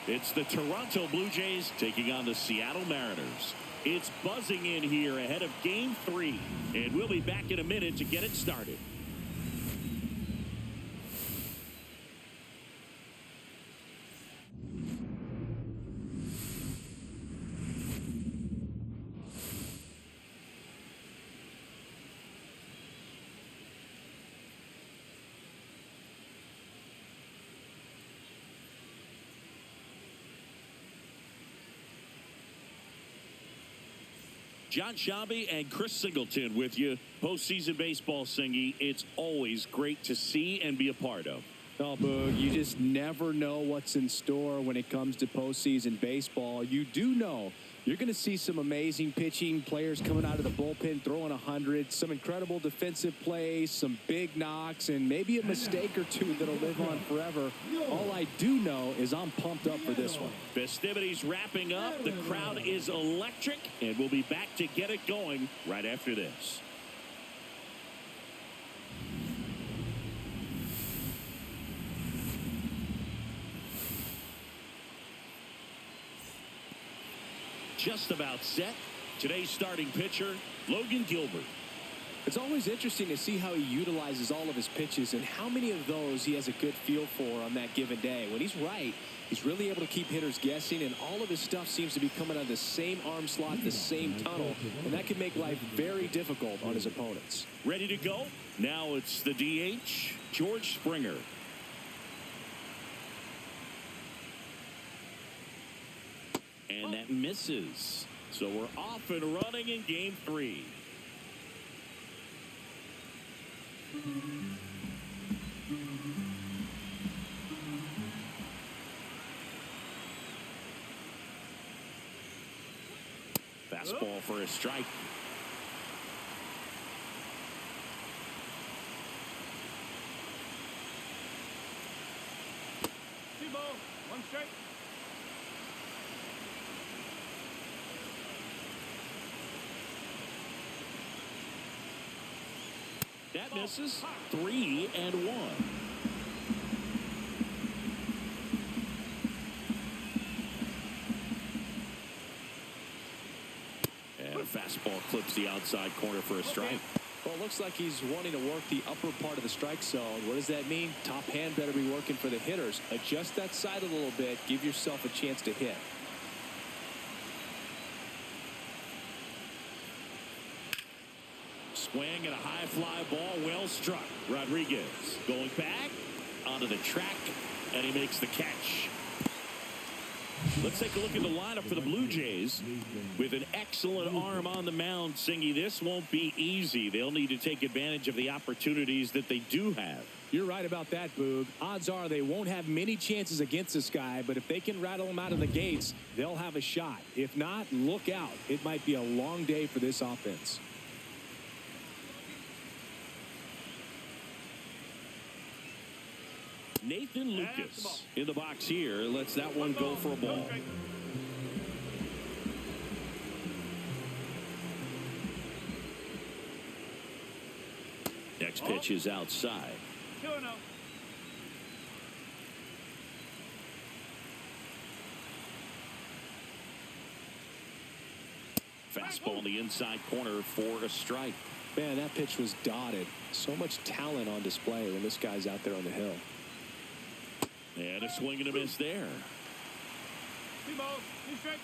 It's the Toronto Blue Jays taking on the Seattle Mariners. It's buzzing in here ahead of Game 3, and we'll be back in a minute to get it started. John Shabby and Chris Singleton with you. Postseason baseball, Singy, it's always great to see and be a part of. Oh, Boog, you just never know what's in store when it comes to postseason baseball. You do know you're going to see some amazing pitching, players coming out of the bullpen throwing 100, some incredible defensive plays, some big knocks, and maybe a mistake or two that'll live on forever. All I do know is I'm pumped up for this one. Festivities wrapping up. The crowd is electric, and we'll be back to get it going right after this. Just about set. Today's starting pitcher, Logan Gilbert. It's always interesting to see how he utilizes all of his pitches and how many of those he has a good feel for on that given day. When he's right, he's really able to keep hitters guessing, and all of his stuff seems to be coming out of the same arm slot, the same tunnel, and that can make life very difficult on his opponents. Ready to go? Now it's the DH, George Springer. And that misses. So we're off and running in Game 3. Fastball for a strike. T-ball, one strike. That misses. 3-1. And a fastball clips the outside corner for a strike. Well, it looks like he's wanting to work the upper part of the strike zone. What does that mean? Top hand better be working for the hitters. Adjust that side a little bit. Give yourself a chance to hit. Swing and a high fly ball, well struck. Rodriguez going back onto the track, and he makes the catch. Let's take a look at the lineup for the Blue Jays. With an excellent arm on the mound, Singy, this won't be easy. They'll need to take advantage of the opportunities that they do have. You're right about that, Boog. Odds are they won't have many chances against this guy, but if they can rattle him out of the gates, they'll have a shot. If not, look out. It might be a long day for this offense. Nathan Lucas in the box here. Lets that one go for a ball. Next pitch is outside. 2-0. Fastball in the inside corner for a strike. Man, that pitch was dotted. So much talent on display when this guy's out there on the hill. And a swing and a miss there. 2-ball, 2 strikes.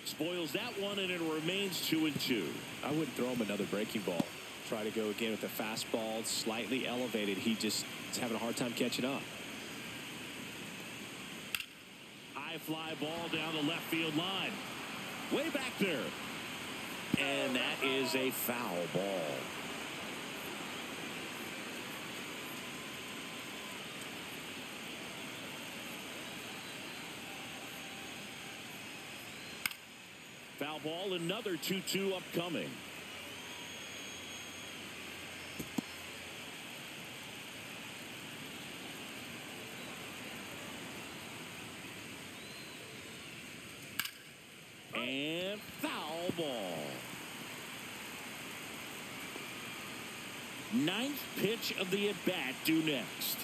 Spoils that one, and it remains 2-2. I wouldn't throw him another breaking ball. Try to go again with the fastball, slightly elevated. He just is having a hard time catching up. High fly ball down the left field line. Way back there. And that is a foul ball. Foul ball, another 2-2 upcoming. And foul ball. Ninth pitch of the at-bat due next.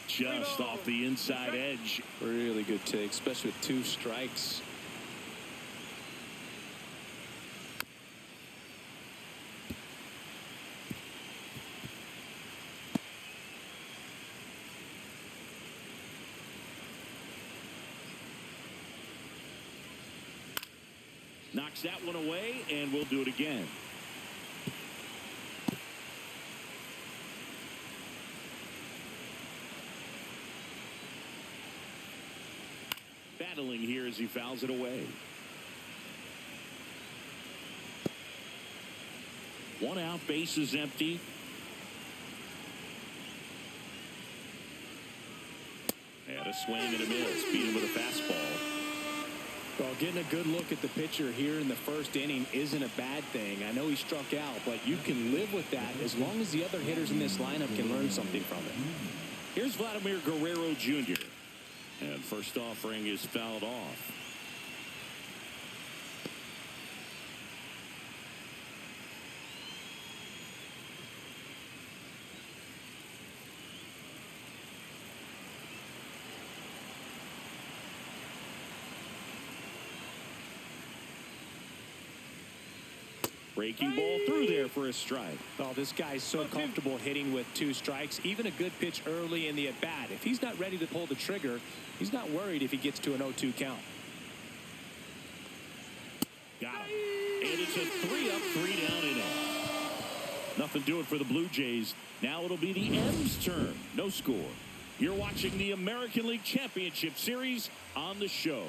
Just off the inside edge. Really good take, especially with 2 strikes. Knocks that one away, and we'll do it again. Battling here as he fouls it away. 1 out, base is empty. And a swing and a miss. Beat him with a fastball. Well, getting a good look at the pitcher here in the first inning isn't a bad thing. I know he struck out, but you can live with that as long as the other hitters in this lineup can learn something from it. Here's Vladimir Guerrero Jr. And first offering is fouled off. Breaking ball through there for a strike. Oh, this guy's so comfortable hitting with 2 strikes. Even a good pitch early in the at-bat. If he's not ready to pull the trigger, he's not worried if he gets to an 0-2 count. Got him. And it's a 3-up, 3-down inning. Nothing doing for the Blue Jays. Now it'll be the M's turn. No score. You're watching the American League Championship Series on the show.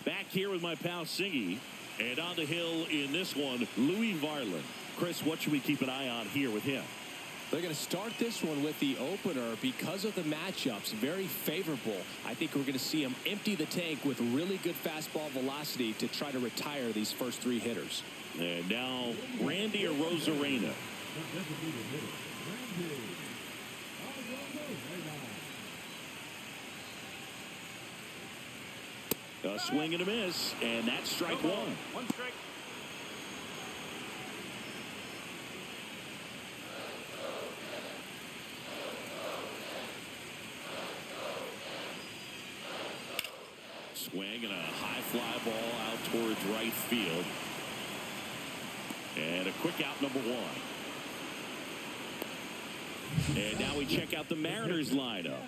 Back here with my pal Singy. And on the hill in this one, Louis Varland. Chris, what should we keep an eye on here with him? They're going to start this one with the opener because of the matchups. Very favorable. I think we're going to see him empty the tank with really good fastball velocity to try to retire these first 3 hitters. And now Randy Arozarena. A swing and a miss, and that's strike 1. 1 strike. Swing and a high fly ball out towards right field. And a quick out, number 1. And now we check out the Mariners lineup.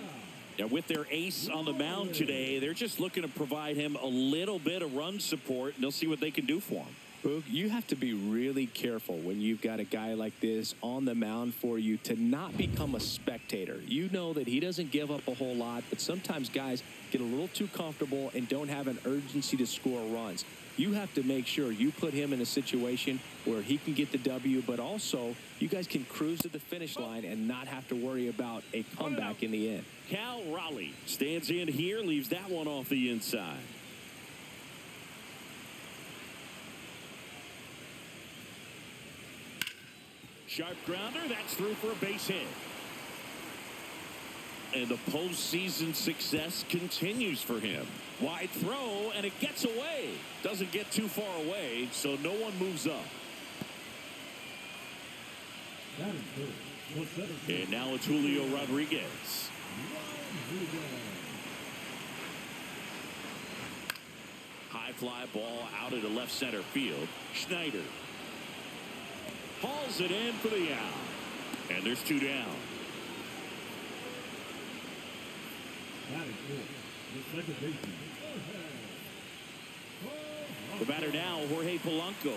Now, with their ace on the mound today, they're just looking to provide him a little bit of run support, and they'll see what they can do for him. Boog, you have to be really careful when you've got a guy like this on the mound for you to not become a spectator. You know that he doesn't give up a whole lot, but sometimes guys get a little too comfortable and don't have an urgency to score runs. You have to make sure you put him in a situation where he can get the W, but also you guys can cruise to the finish line and not have to worry about a comeback in the end. Cal Raleigh stands in here, leaves that one off the inside. Sharp grounder, that's through for a base hit. And the postseason success continues for him. Wide throw, and it gets away. Doesn't get too far away, so no one moves up. And now it's Julio Rodriguez. High fly ball out into left center field. Schneider hauls it in for the out. And there's 2 down. The batter now, Jorge Polanco.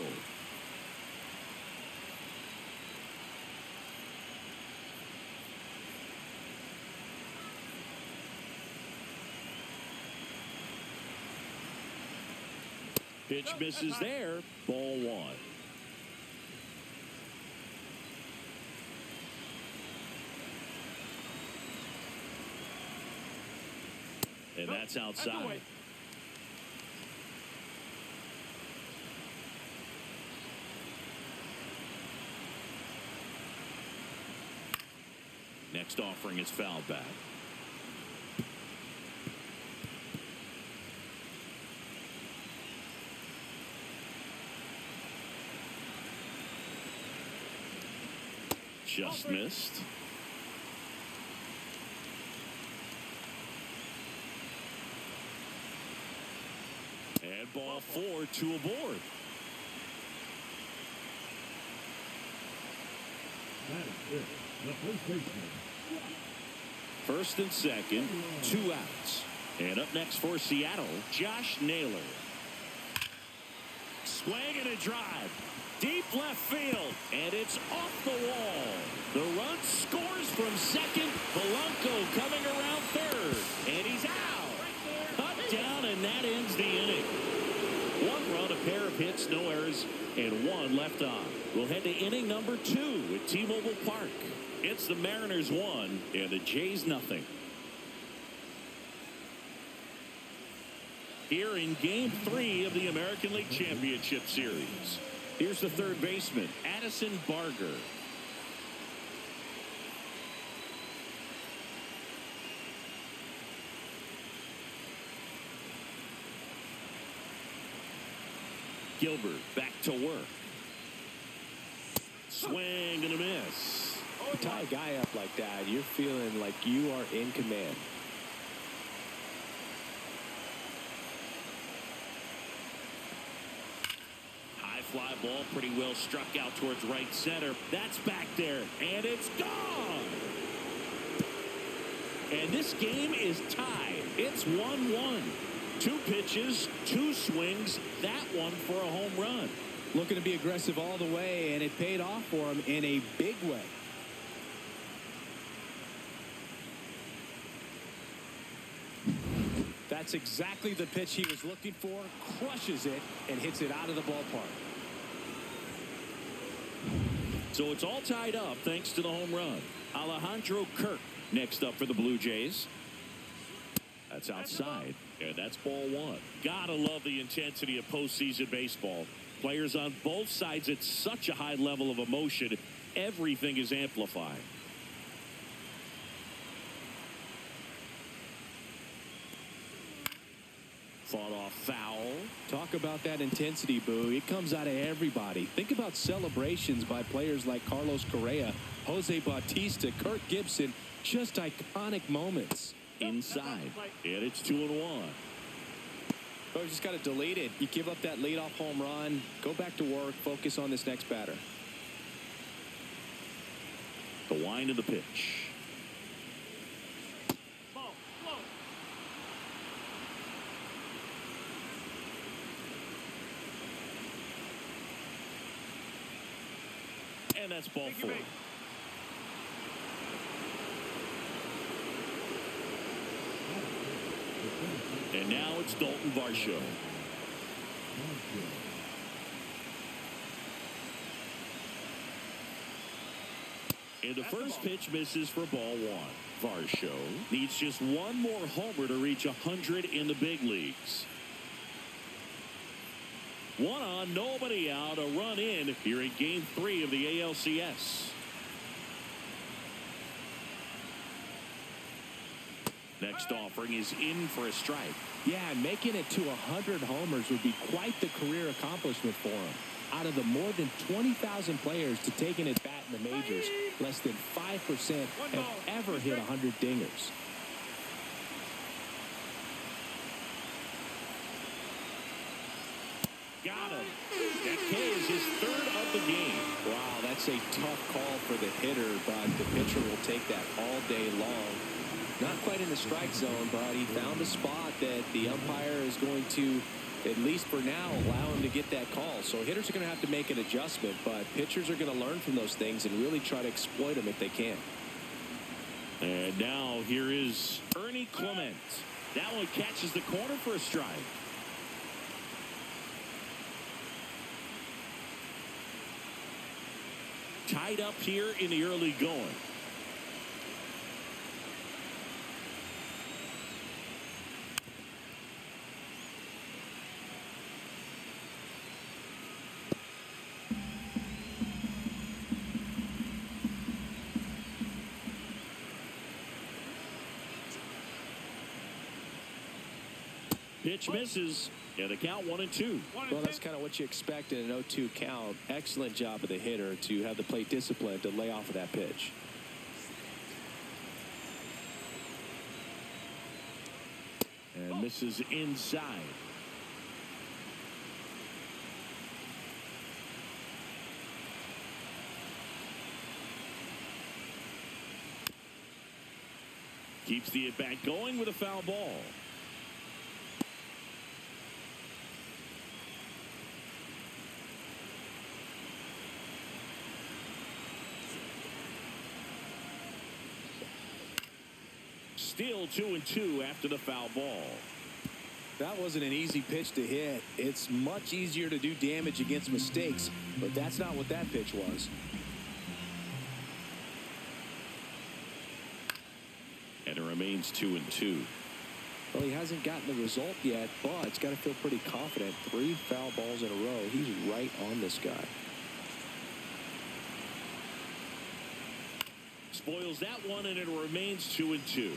Pitch misses there. Ball 1. And that's outside. Next offering is fouled back. Just missed. And ball 4, 2 aboard. First and second, 2 outs. And up next for Seattle, Josh Naylor. Swing and a drive. Deep left field. And it's off the wall. The run scores from second. Polanco coming around third. And he's out. Cut down, and that ends the inning. 1 run, a pair of hits, no errors, and 1 left on. We'll head to inning number 2 at T-Mobile Park. It's the Mariners 1 and the Jays nothing. Here in Game 3 of the American League Championship Series. Here's the third baseman, Addison Barger. Gilbert back to work. Swing and a miss. You tie a guy up like that, you're feeling like you are in command. High fly ball, pretty well struck out towards right center. That's back there, and it's gone. And this game is tied. It's 1-1. 2 pitches, 2 swings, that one for a home run. Looking to be aggressive all the way, and it paid off for him in a big way. That's exactly the pitch he was looking for. Crushes it and hits it out of the ballpark. So it's all tied up thanks to the home run. Alejandro Kirk next up for the Blue Jays. That's outside, and that's ball 1. Gotta love the intensity of postseason baseball. Players on both sides at such a high level of emotion, everything is amplified. Fought off foul. Talk about that intensity, Boo. It comes out of everybody. Think about celebrations by players like Carlos Correa, Jose Bautista, Kirk Gibson. Just iconic moments. Inside, and it's 2-1. Oh, you just got to delete it. You give up that leadoff home run. Go back to work. Focus on this next batter. The wind of the pitch. Ball, slow. And that's ball 4. And now it's Dalton Varsho. And the first pitch misses for ball 1. Varsho needs just 1 more homer to reach 100 in the big leagues. 1 on, nobody out, a run in here in Game 3 of the ALCS. Next offering is in for a strike. Yeah, making it to 100 homers would be quite the career accomplishment for him. Out of the more than 20,000 players to take an at-bat in the majors, less than 5% have ever hit 100 dingers. Got him. That K is his 3rd of the game. Wow, that's a tough call for the hitter, but the pitcher will take that all day long. Not quite in the strike zone, but he found a spot that the umpire is going to, at least for now, allow him to get that call. So hitters are going to have to make an adjustment, but pitchers are going to learn from those things and really try to exploit them if they can. And now here is Ernie Clement. That one catches the corner for a strike. Tied up here in the early going. Pitch misses. Yeah, the count 1-2. Well, that's kind of what you expect in an 0-2 count. Excellent job of the hitter to have the plate discipline to lay off of that pitch. And misses inside. Keeps the at-bat going with a foul ball. Still 2-2 after the foul ball. That wasn't an easy pitch to hit. It's much easier to do damage against mistakes, but that's not what that pitch was. And it remains 2-2. Well, he hasn't gotten the result yet, but he's got to feel pretty confident. 3 foul balls in a row. He's right on this guy. Spoils that one, and it remains 2-2.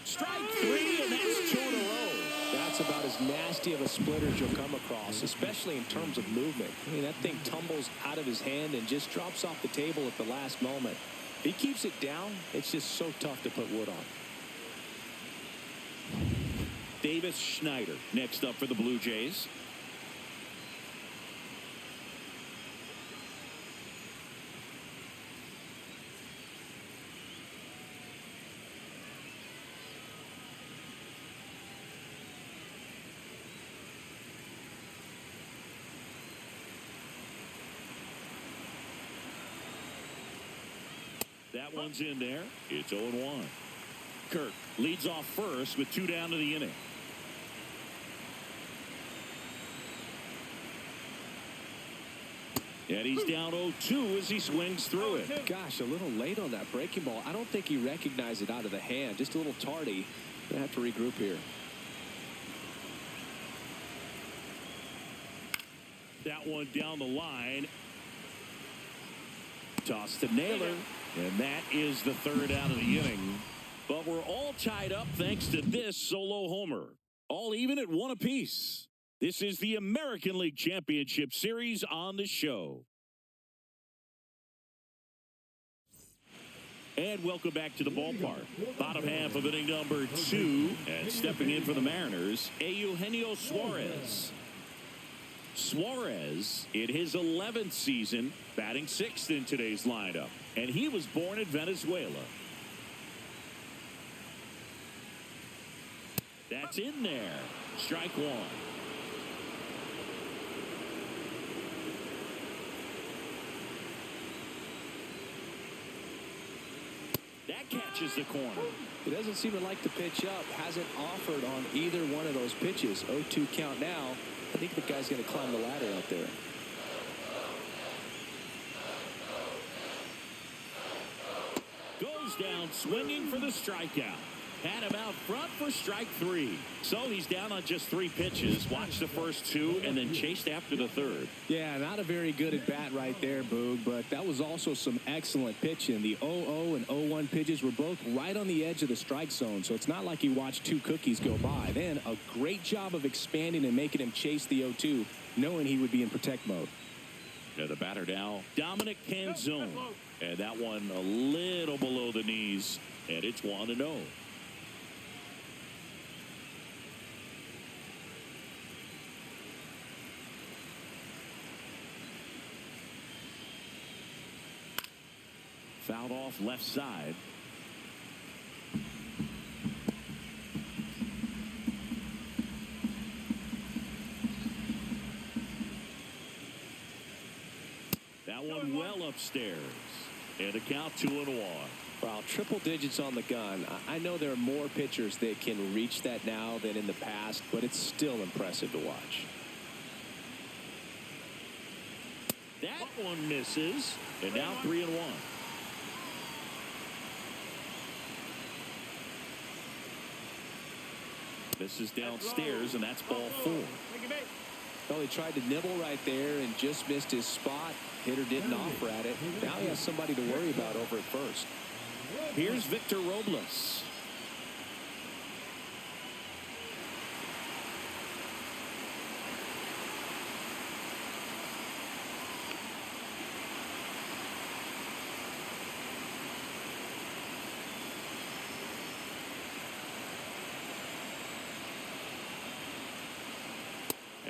Strike 3, and that's 2 in a row. That's about as nasty of a splitter as you'll come across, especially in terms of movement. I mean, that thing tumbles out of his hand and just drops off the table at the last moment. If he keeps it down, it's just so tough to put wood on. Davis Schneider next up for the Blue Jays. That one's in there. It's 0-1. Kirk leads off first with 2 down to the inning. And he's down 0-2 as he swings through it. Gosh, a little late on that breaking ball. I don't think he recognized it out of the hand. Just a little tardy. Gonna have to regroup here. That one down the line. Toss to Naylor. And that is the 3rd out of the inning. But we're all tied up thanks to this solo homer. All even at 1 apiece. This is the American League Championship Series on the show. And welcome back to the ballpark. Bottom half of inning number 2. And stepping in for the Mariners, Eugenio Suarez. Suarez, in his 11th season, batting 6th in today's lineup. And he was born in Venezuela. That's in there. Strike 1. That catches the corner. He doesn't seem to like the pitch up. Hasn't offered on either one of those pitches. 0-2 count now. I think the guy's going to climb the ladder out there. Goes down swinging for the strikeout. Had him out front for strike 3. So he's down on just 3 pitches. Watched the first 2 and then chased after the 3rd. Yeah, not a very good at bat right there, Boog, but that was also some excellent pitching. The 0-0 and 0-1 pitches were both right on the edge of the strike zone, so it's not like he watched 2 cookies go by. Then a great job of expanding and making him chase the 0-2, knowing he would be in protect mode. Now the batter now, Dominic Canzone. And that one a little below the knees, and it's 1-0. Fouled off left side. That one well upstairs. And a count 2-1. Wow, triple digits on the gun. I know there are more pitchers that can reach that now than in the past, but it's still impressive to watch. That one misses. And now 3-1. This is downstairs, and that's ball 4. Well, he tried to nibble right there and just missed his spot. Hitter didn't offer at it. Now he has somebody to worry about over at first. Here's Victor Robles.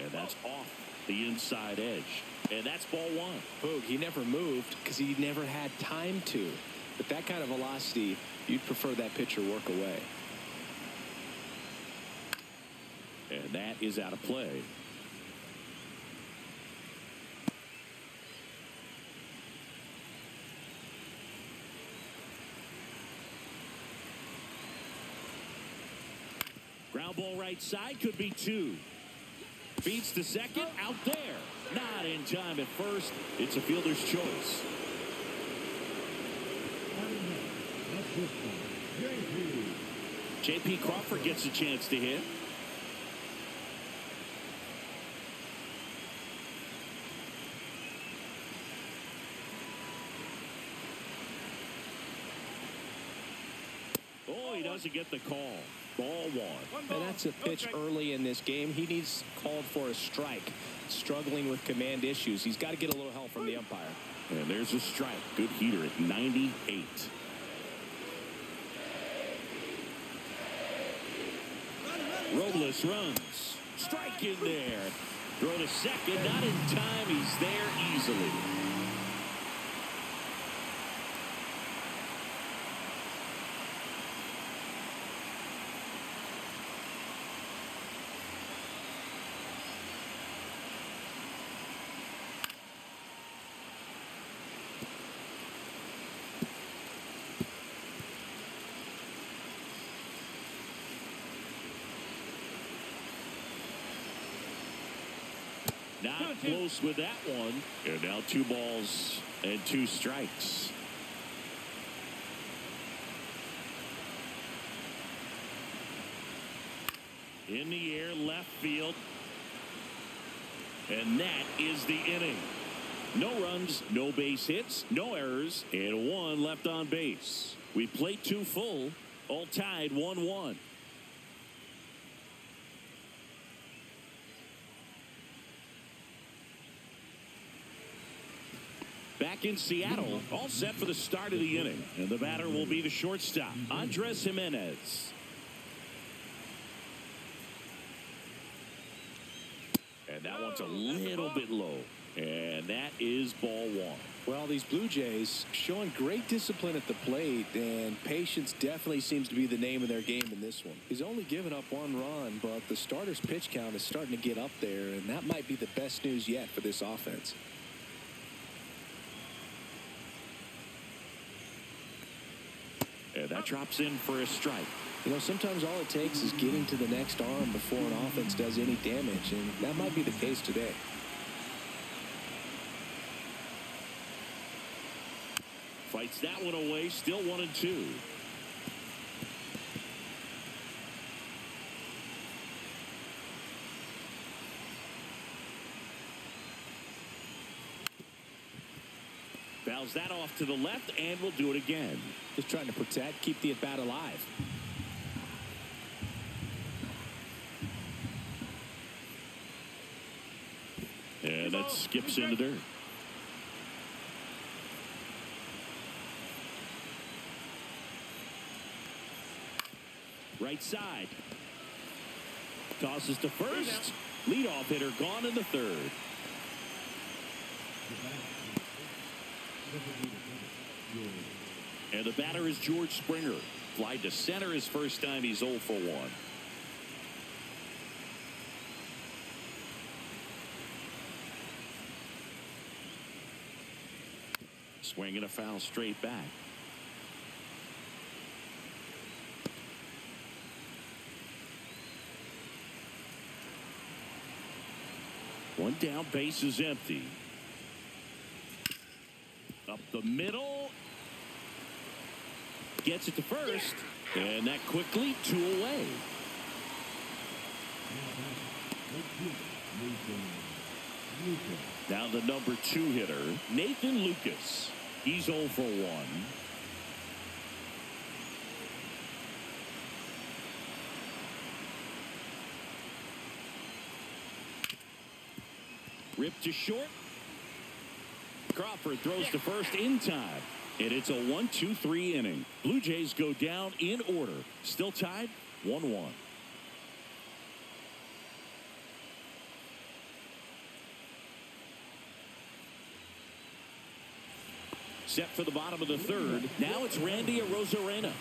And that's off the inside edge. And that's ball one. Boog, he never moved because he never had time to. But that kind of velocity, you'd prefer that pitcher work away. And that is out of play. Ground ball right side, could be two. Beats the second, out there. Not in time at first. It's a fielder's choice. J.P. Crawford gets a chance to hit. Oh, he doesn't get the call. Ball one. And that's a pitch early in this game. He needs called for a strike. Struggling with command issues. He's got to get a little help from the umpire. And there's a strike. Good heater at 98. Robles runs. Strike in there. Throw to second. Not in time. He's there easily. Not close with that one. And now 2 balls and 2 strikes. In the air, left field. And that is the inning. No runs, no base hits, no errors, and 1 left on base. We played 2 full, all tied 1-1. Back in Seattle, all set for the start of the inning. And the batter will be the shortstop, Andres Jimenez. And that one's a little bit low. And that is ball one. Well, these Blue Jays showing great discipline at the plate, and patience definitely seems to be the name of their game in this one. He's only given up 1 run, but the starter's pitch count is starting to get up there, and that might be the best news yet for this offense. And that drops in for a strike. You know, sometimes all it takes is getting to the next arm before an offense does any damage, and that might be the case today. Fights that one away, still 1-2. Fouls that off to the left, and we'll do it again. Just trying to protect, keep the at-bat alive. And that skips into dirt. Right side. Tosses to first. Leadoff hitter gone in the third. And the batter is George Springer. Fly to center his first time. He's 0 for 1. Swinging a foul straight back. One down, base is empty. Up the middle. Gets it to first. And that quickly 2 away. Down to number 2 hitter, Nathan Lucas. He's 0 for 1. Ripped to short. Crawford throws to first in time. And it's a 1-2-3 inning. Blue Jays go down in order. Still tied 1-1. Set for the bottom of the third. Now it's Randy Arozarena.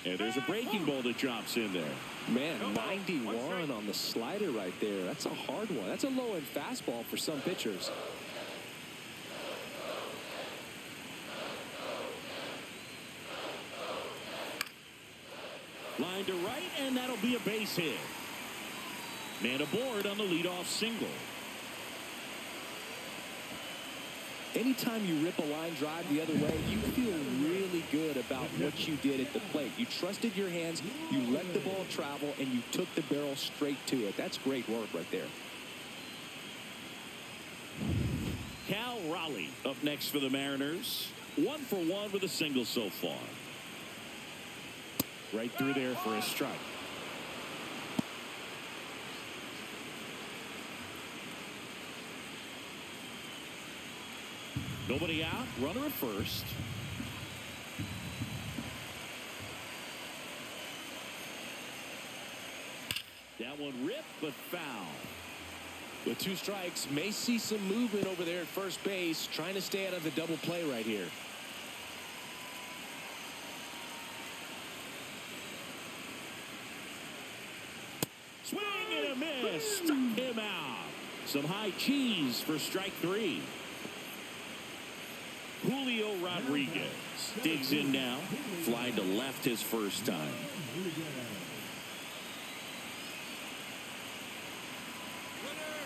And there's a breaking ball that drops in there. Man, 91 on the slider right there. That's a hard one. That's a low-end fastball for some pitchers. Line to right, and that'll be a base hit. Man aboard on the leadoff single. Anytime you rip a line drive the other way, you feel really good about what you did at the plate. You trusted your hands, you let the ball travel, and you took the barrel straight to it. That's great work right there. Cal Raleigh up next for the Mariners. 1 for 1 with a single so far. Right through there for a strike. Nobody out. Runner at first. That one ripped, but foul. With 2 strikes, may see some movement over there at first base, trying to stay out of the double play right here. Swing and a miss. Struck him out. Some high cheese for strike 3. Julio Rodriguez digs in now. Fly to left his first time.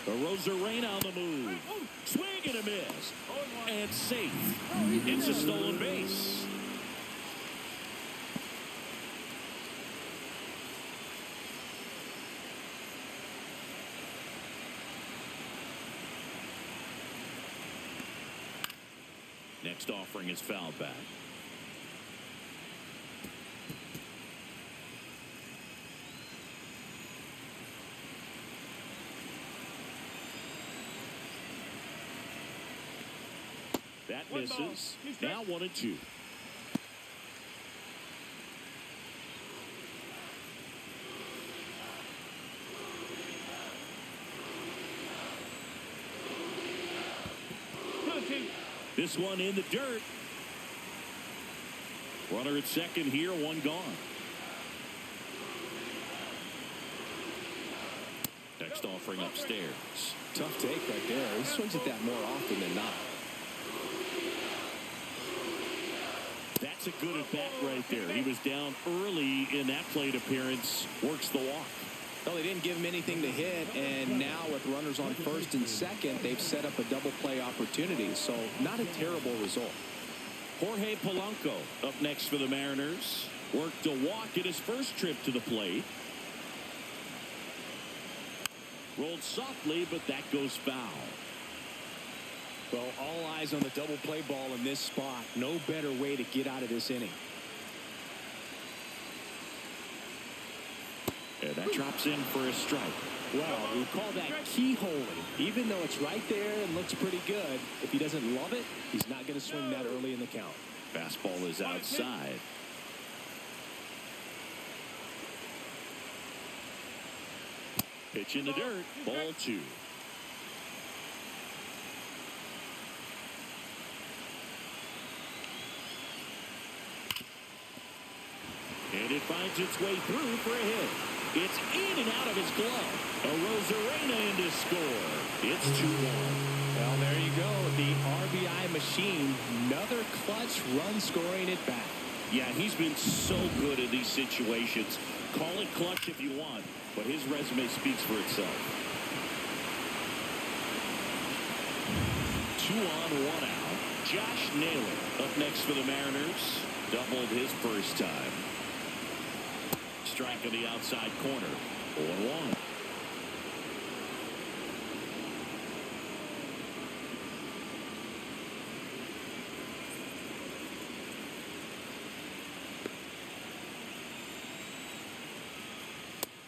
Arozarena on the move. Swing and a miss. And safe. It's a stolen base. Next offering is fouled back. That misses. Now 1-2. This one in the dirt. Runner at second here, 1 gone. Next offering upstairs. Tough take right there. He swings at that more often than not. That's a good at bat right there. He was down early in that plate appearance. Works the walk. Well, they didn't give him anything to hit, and now with runners on first and second, they've set up a double play opportunity. So not a terrible result. Jorge Polanco up next for the Mariners. Worked a walk in his first trip to the plate. Rolled softly, but that goes foul. Well, all eyes on the double play ball in this spot. No better way to get out of this inning. And that drops in for a strike. Well, we call that keyholing. Even though it's right there and looks pretty good, if he doesn't love it, he's not going to swing that early in the count. Fastball is outside. Pitch in the dirt. Ball 2. And it finds its way through for a hit. It's in and out of his glove. Arozarena in to score. It's 2-1. Well, there you go. The RBI machine. Another clutch run scoring at bat. Yeah, he's been so good in these situations. Call it clutch if you want, but his resume speaks for itself. 2 on, 1 out. Josh Naylor up next for the Mariners. Doubled his first time. Strike on the outside corner. 0-1.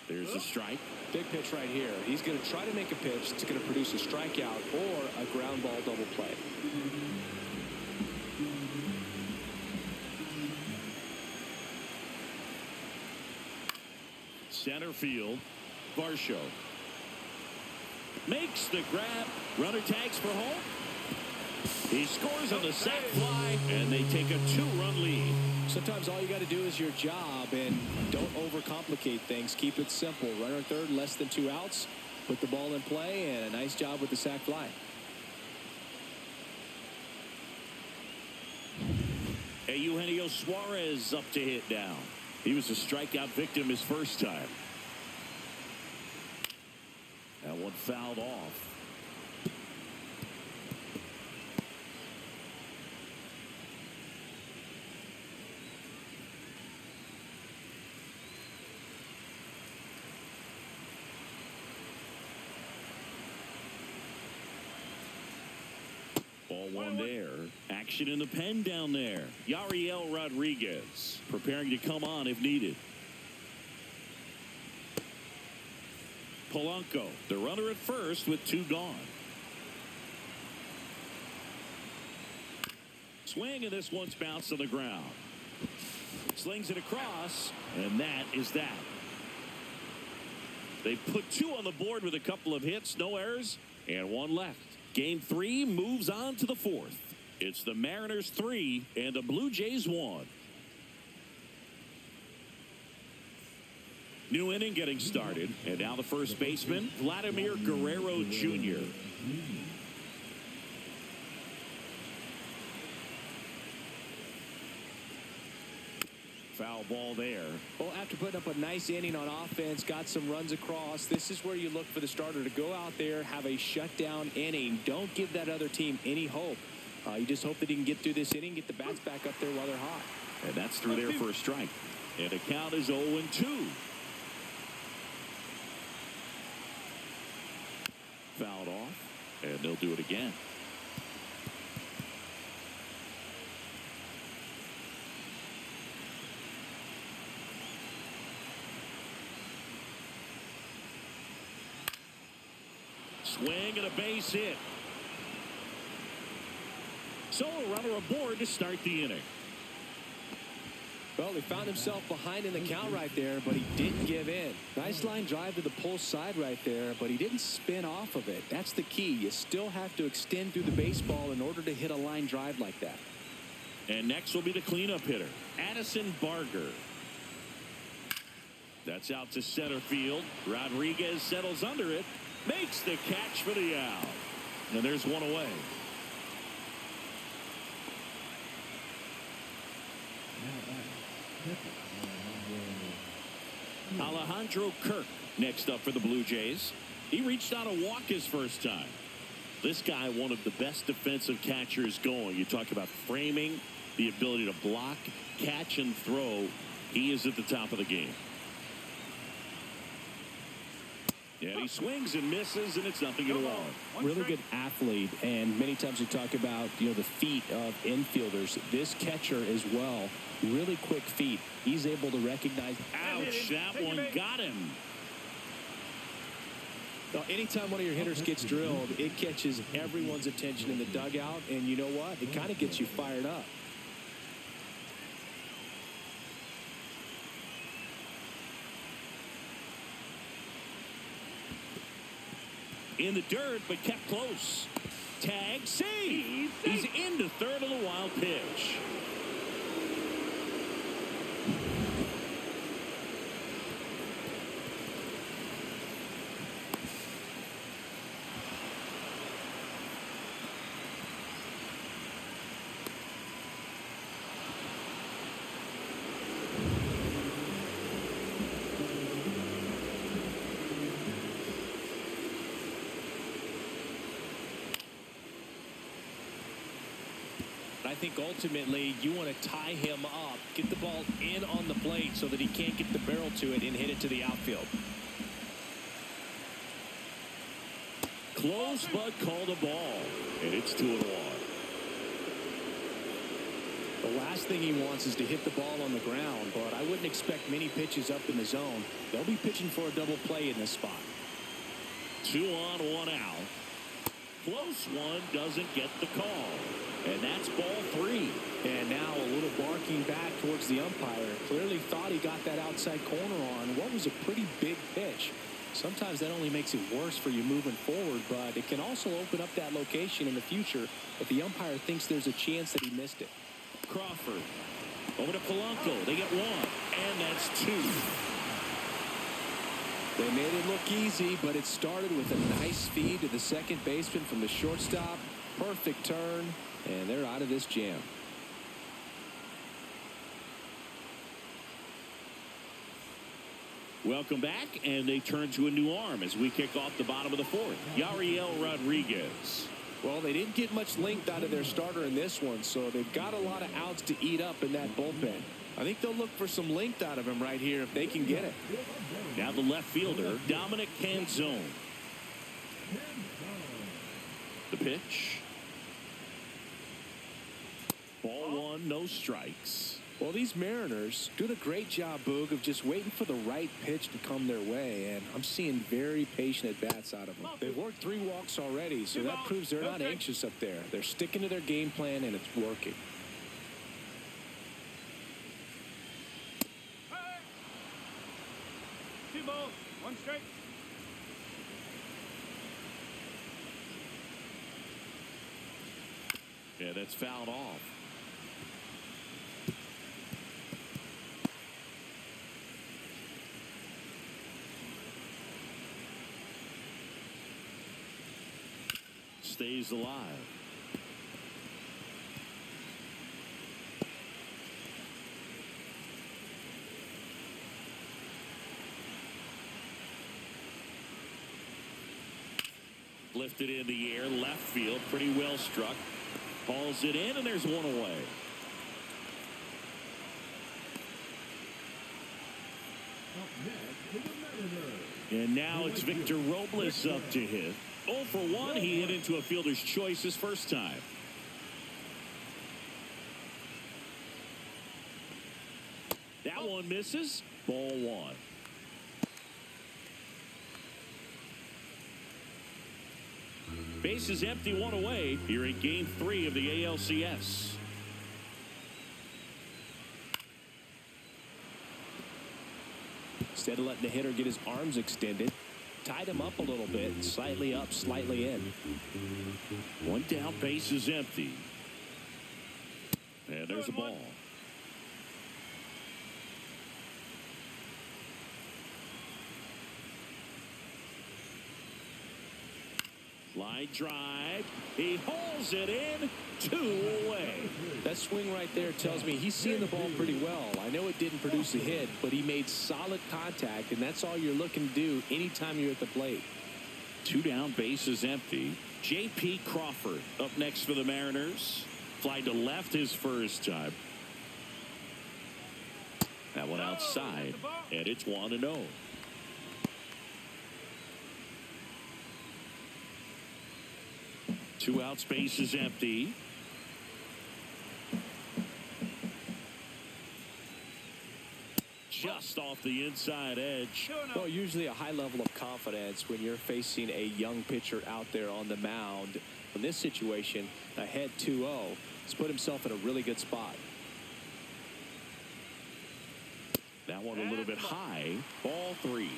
There's a strike. Big pitch right here. He's going to try to make a pitch that's going to produce a strikeout or a ground ball double play. Center field. Varsho makes the grab. Runner tags for home. He scores on the sac fly, and they take a 2-run lead. Sometimes all you got to do is your job, and don't overcomplicate things. Keep it simple. Runner at third, less than 2 outs. Put the ball in play, and a nice job with the sac fly. Eugenio Suarez up to hit now. He was a strikeout victim his first time. That one fouled off. Ball one there. Action in the pen down there. Yariel Rodriguez preparing to come on if needed. Polanco, the runner at first with 2 gone. Swing, and this one's bounced on the ground. Slings it across, and that is that. They put 2 on the board with a couple of hits, no errors, and 1 left. Game 3 moves on to the 4th. It's the Mariners 3 and the Blue Jays 1. New inning getting started, and now the first baseman, Vladimir Guerrero Jr. Foul ball there. Well, after putting up a nice inning on offense, got some runs across, this is where you look for the starter to go out there, have a shutdown inning. Don't give that other team any hope. You just hope that he can get through this inning, get the bats back up there while they're hot. And that's through there for a strike. And the count is 0-2. Fouled off, and they'll do it again. Swing and a base hit. So a runner aboard to start the inning. Well, he found himself behind in the count right there, but he didn't give in. Nice line drive to the pull side right there, but he didn't spin off of it. That's the key. You still have to extend through the baseball in order to hit a line drive like that. And next will be the cleanup hitter, Addison Barger. That's out to center field. Rodriguez settles under it, makes the catch for the out. And there's one away. Alejandro Kirk next up for the Blue Jays. He reached out a walk his first time. This guy, one of the best defensive catchers going. You talk about framing, the ability to block, catch, and throw. He is at the top of the game. And he swings and misses, and it's 0-1. Really good athlete, and many times we talk about, the feet of infielders. This catcher as well, really quick feet. He's able to recognize. Ouch, that one got him. Now, anytime one of your hitters gets drilled, it catches everyone's attention in the dugout, and you know what? It kind of gets you fired up. In the dirt, but kept close. Tag, save. He's into third on the wild pitch. I think ultimately you want to tie him up, get the ball in on the plate so that he can't get the barrel to it and hit it to the outfield. Close, but called a ball. And it's 2-1. The last thing he wants is to hit the ball on the ground, but I wouldn't expect many pitches up in the zone. They'll be pitching for a double play in this spot. 2 on, 1 out. Close one, doesn't get the call. And that's ball 3. And now a little barking back towards the umpire. Clearly thought he got that outside corner on what was a pretty big pitch. Sometimes that only makes it worse for you moving forward, but it can also open up that location in the future if the umpire thinks there's a chance that he missed it. Crawford over to Polanco. They get 1, and that's 2. They made it look easy, but it started with a nice feed to the second baseman from the shortstop. Perfect turn, and they're out of this jam. Welcome back, and they turn to a new arm as we kick off the bottom of the 4th. Yariel Rodriguez. Well, they didn't get much length out of their starter in this one, so they've got a lot of outs to eat up in that bullpen. I think they'll look for some length out of him right here if they can get it. Now the left fielder, Dominic Canzone. The pitch. Ball 1, no strikes. Well, these Mariners doing a great job, Boog, of just waiting for the right pitch to come their way, and I'm seeing very patient at-bats out of them. They've worked 3 walks already, so that proves they're not anxious up there. They're sticking to their game plan, and it's working. Hey! 2 balls, 1 strike. Yeah, that's fouled off. Stays alive. Lifted in the air, left field, pretty well struck. Hauls it in, and there's 1 away. And now it's Victor Robles up to hit. 0 for 1. He hit into a fielder's choice his first time. That one misses. Ball 1. Base is empty, 1 away here in Game 3 of the ALCS. Instead of letting the hitter get his arms extended, tied him up a little bit, slightly up, slightly in. 1 down, base is empty. And there's a ball. Line drive. He hauls it in. 2 away. That swing right there tells me he's seeing the ball pretty well. I know it didn't produce a hit, but he made solid contact, and that's all you're looking to do anytime you're at the plate. 2 down, base is empty. J.P. Crawford up next for the Mariners. Fly to left his first time. That one outside, and it's 1-0. Two out, space is empty. Just off the inside edge. Well, usually a high level of confidence when you're facing a young pitcher out there on the mound. In this situation, ahead 2-0, he's put himself in a really good spot. That one a little bit high. Ball 3.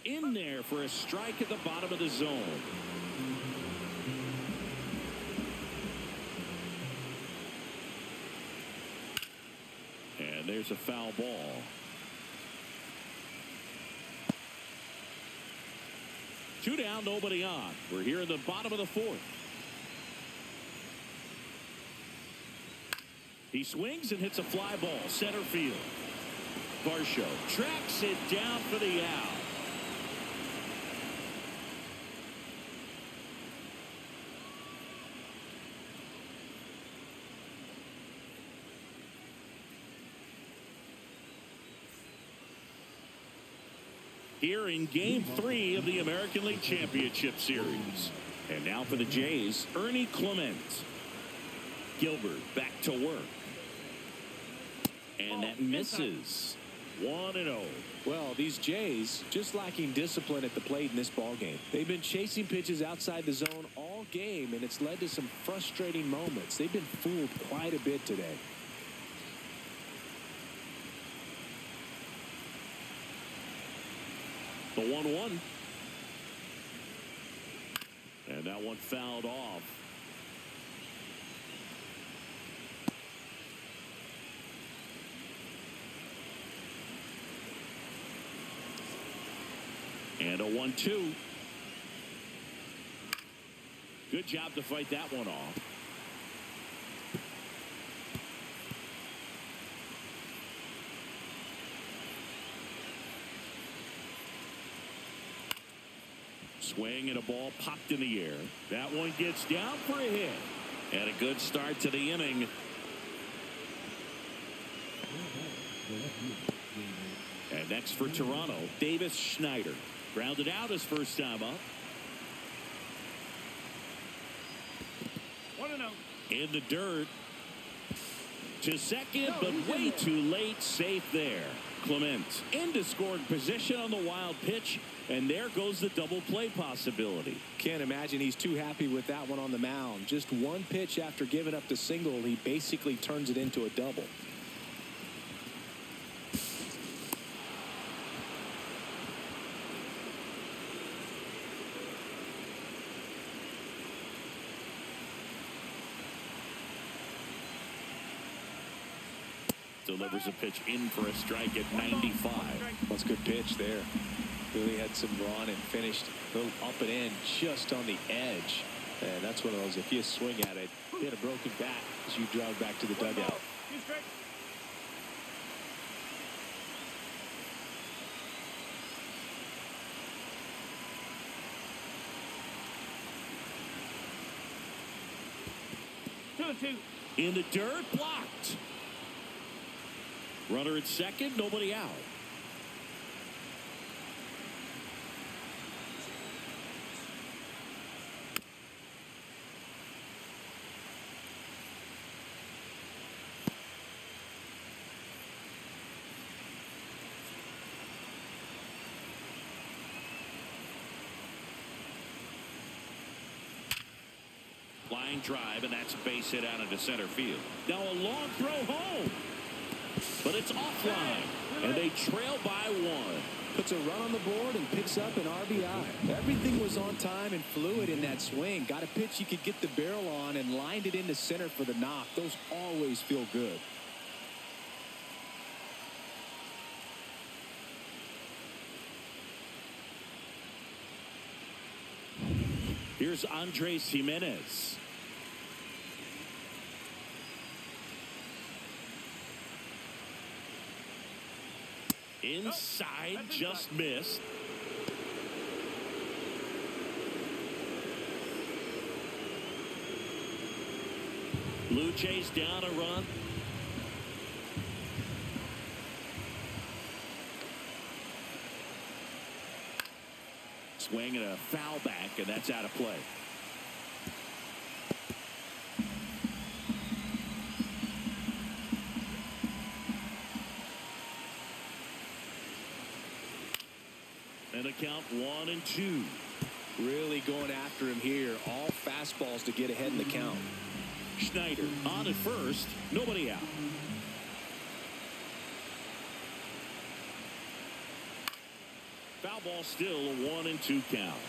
In there for a strike at the bottom of the zone. And there's a foul ball. Two down, nobody on. We're here in the bottom of the 4th. He swings and hits a fly ball center field. Varsho tracks it down for the out. Here in Game 3 of the American League Championship Series. And now for the Jays, Ernie Clement. Gilbert back to work. And that misses. 1-0. Well, these Jays just lacking discipline at the plate in this ball game. They've been chasing pitches outside the zone all game, and it's led to some frustrating moments. They've been fooled quite a bit today. The 1-1. And that one fouled off. And a 1-2. Good job to fight that one off. Swing and a ball popped in the air. That one gets down for a hit. And a good start to the inning. And next for Toronto, Davis Schneider. Grounded out his first time up. 1-0. In the dirt. To second, but way too late. Safe there. Clement into scoring position on the wild pitch. And there goes the double play possibility. Can't imagine he's too happy with that one on the mound. Just one pitch after giving up the single, he basically turns it into a double. Delivers a pitch in for a strike at 95. That's a good pitch there. Really had some run and finished a little up and in just on the edge. And that's one of those, if you swing at it, hit a broken bat as you drive back to the dugout. 2 strikes. In the dirt, blocked. Runner at second, nobody out. Line drive, and that's a base hit out into center field. Now a long throw home. But it's offline, and they trail by 1. Puts a run on the board and picks up an RBI. Everything was on time and fluid in that swing. Got a pitch you could get the barrel on and lined it into center for the knock. Those always feel good. Here's Andres Jimenez. Inside, just missed. Blue Jays down a run. Swing and a foul back, and that's out of play. And a count 1-2. Really going after him here. All fastballs to get ahead in the count. Schneider on at first. Nobody out. Foul ball still a 1-2 count.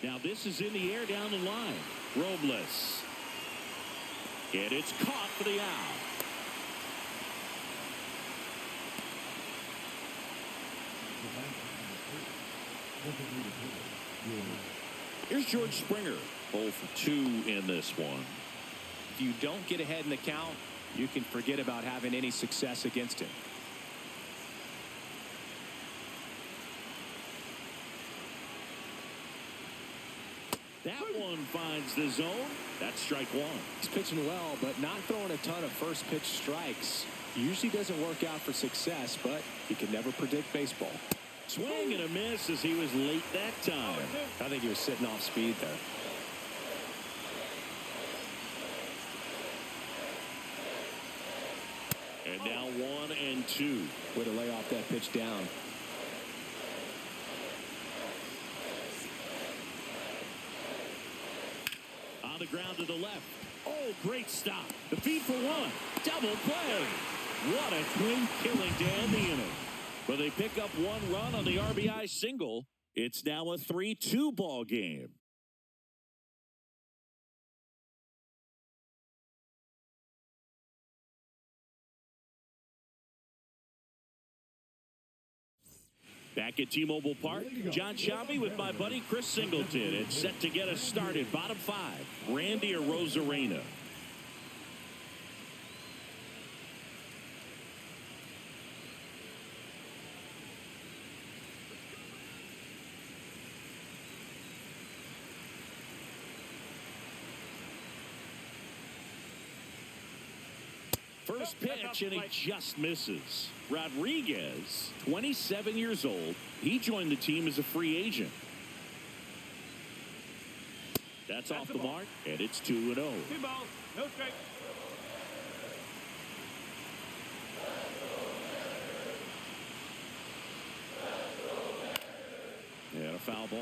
Now this is in the air down the line. Robles. And it's caught for the out. Here's George Springer, 0 for 2 in this one. If you don't get ahead in the count, you can forget about having any success against him. That one finds the zone. That's strike one. He's pitching well, but not throwing a ton of first pitch strikes. Usually doesn't work out for success, but you can never predict baseball. Swing and a miss as he was late that time. I think he was sitting off speed there. And now 1 and 2. Way to lay off that pitch down. On the ground to the left. Oh, great stop. The feed for 1. Double play. What a clean killing to end the inning. But they pick up 1 run on the RBI single. It's now a 3-2 ball game. Back at T-Mobile Park, John Shabby with my buddy Chris Singleton. It's set to get us started. Bottom 5, Randy Arozarena. First pitch, and he just misses. Rodriguez, 27 years old. He joined the team as a free agent. That's off the mark, and it's 2-0. 2 balls, no strike. And a foul ball.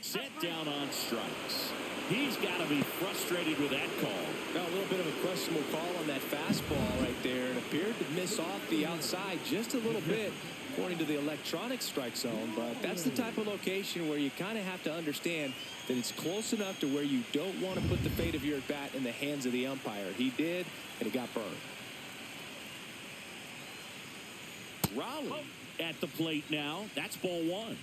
Set down on strikes. He's got to be frustrated with that call. Got a little bit of a questionable call on that fastball right there. It appeared to miss off the outside just a little bit, according to the electronic strike zone. But that's the type of location where you kind of have to understand that it's close enough to where you don't want to put the fate of your at-bat in the hands of the umpire. He did, and it got burned. Raleigh at the plate now. That's ball 1.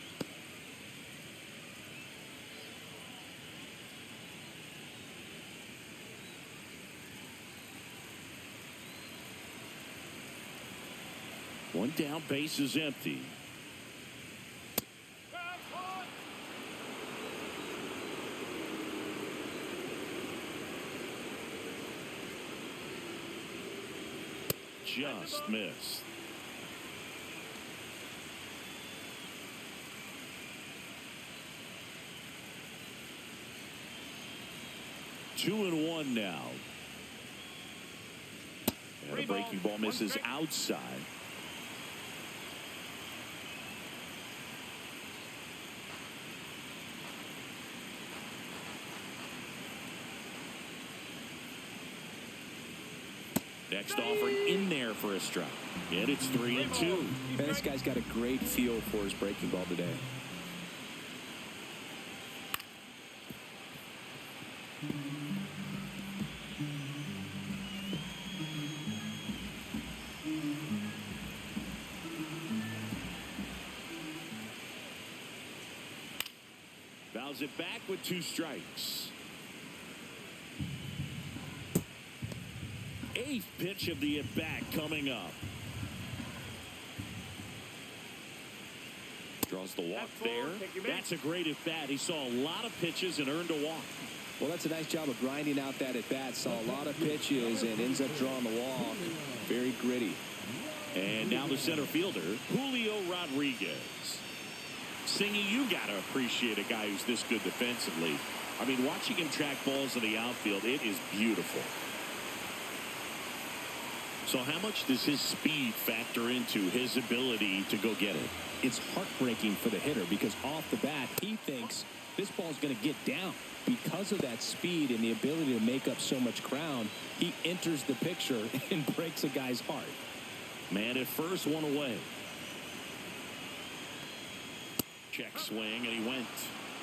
One down, base is empty. Just missed. Two and 1 now. And a breaking ball misses outside. Next offering in there for a strike. And it's 3 and 2. Man, this guy's got a great feel for his breaking ball today. Fouls it back with 2 strikes. 8th pitch of the at-bat coming up. Draws the walk there. That's a great at-bat. He saw a lot of pitches and earned a walk. Well, that's a nice job of grinding out that at-bat. Saw a lot of pitches and ends up drawing the walk. Very gritty. And now the center fielder, Julio Rodriguez. Singy, you got to appreciate a guy who's this good defensively. I mean, watching him track balls in the outfield, it is beautiful. So how much does his speed factor into his ability to go get it? It's heartbreaking for the hitter because off the bat, he thinks this ball's going to get down. Because of that speed and the ability to make up so much ground, he enters the picture and breaks a guy's heart. Man at first, one away. Check swing, and he went.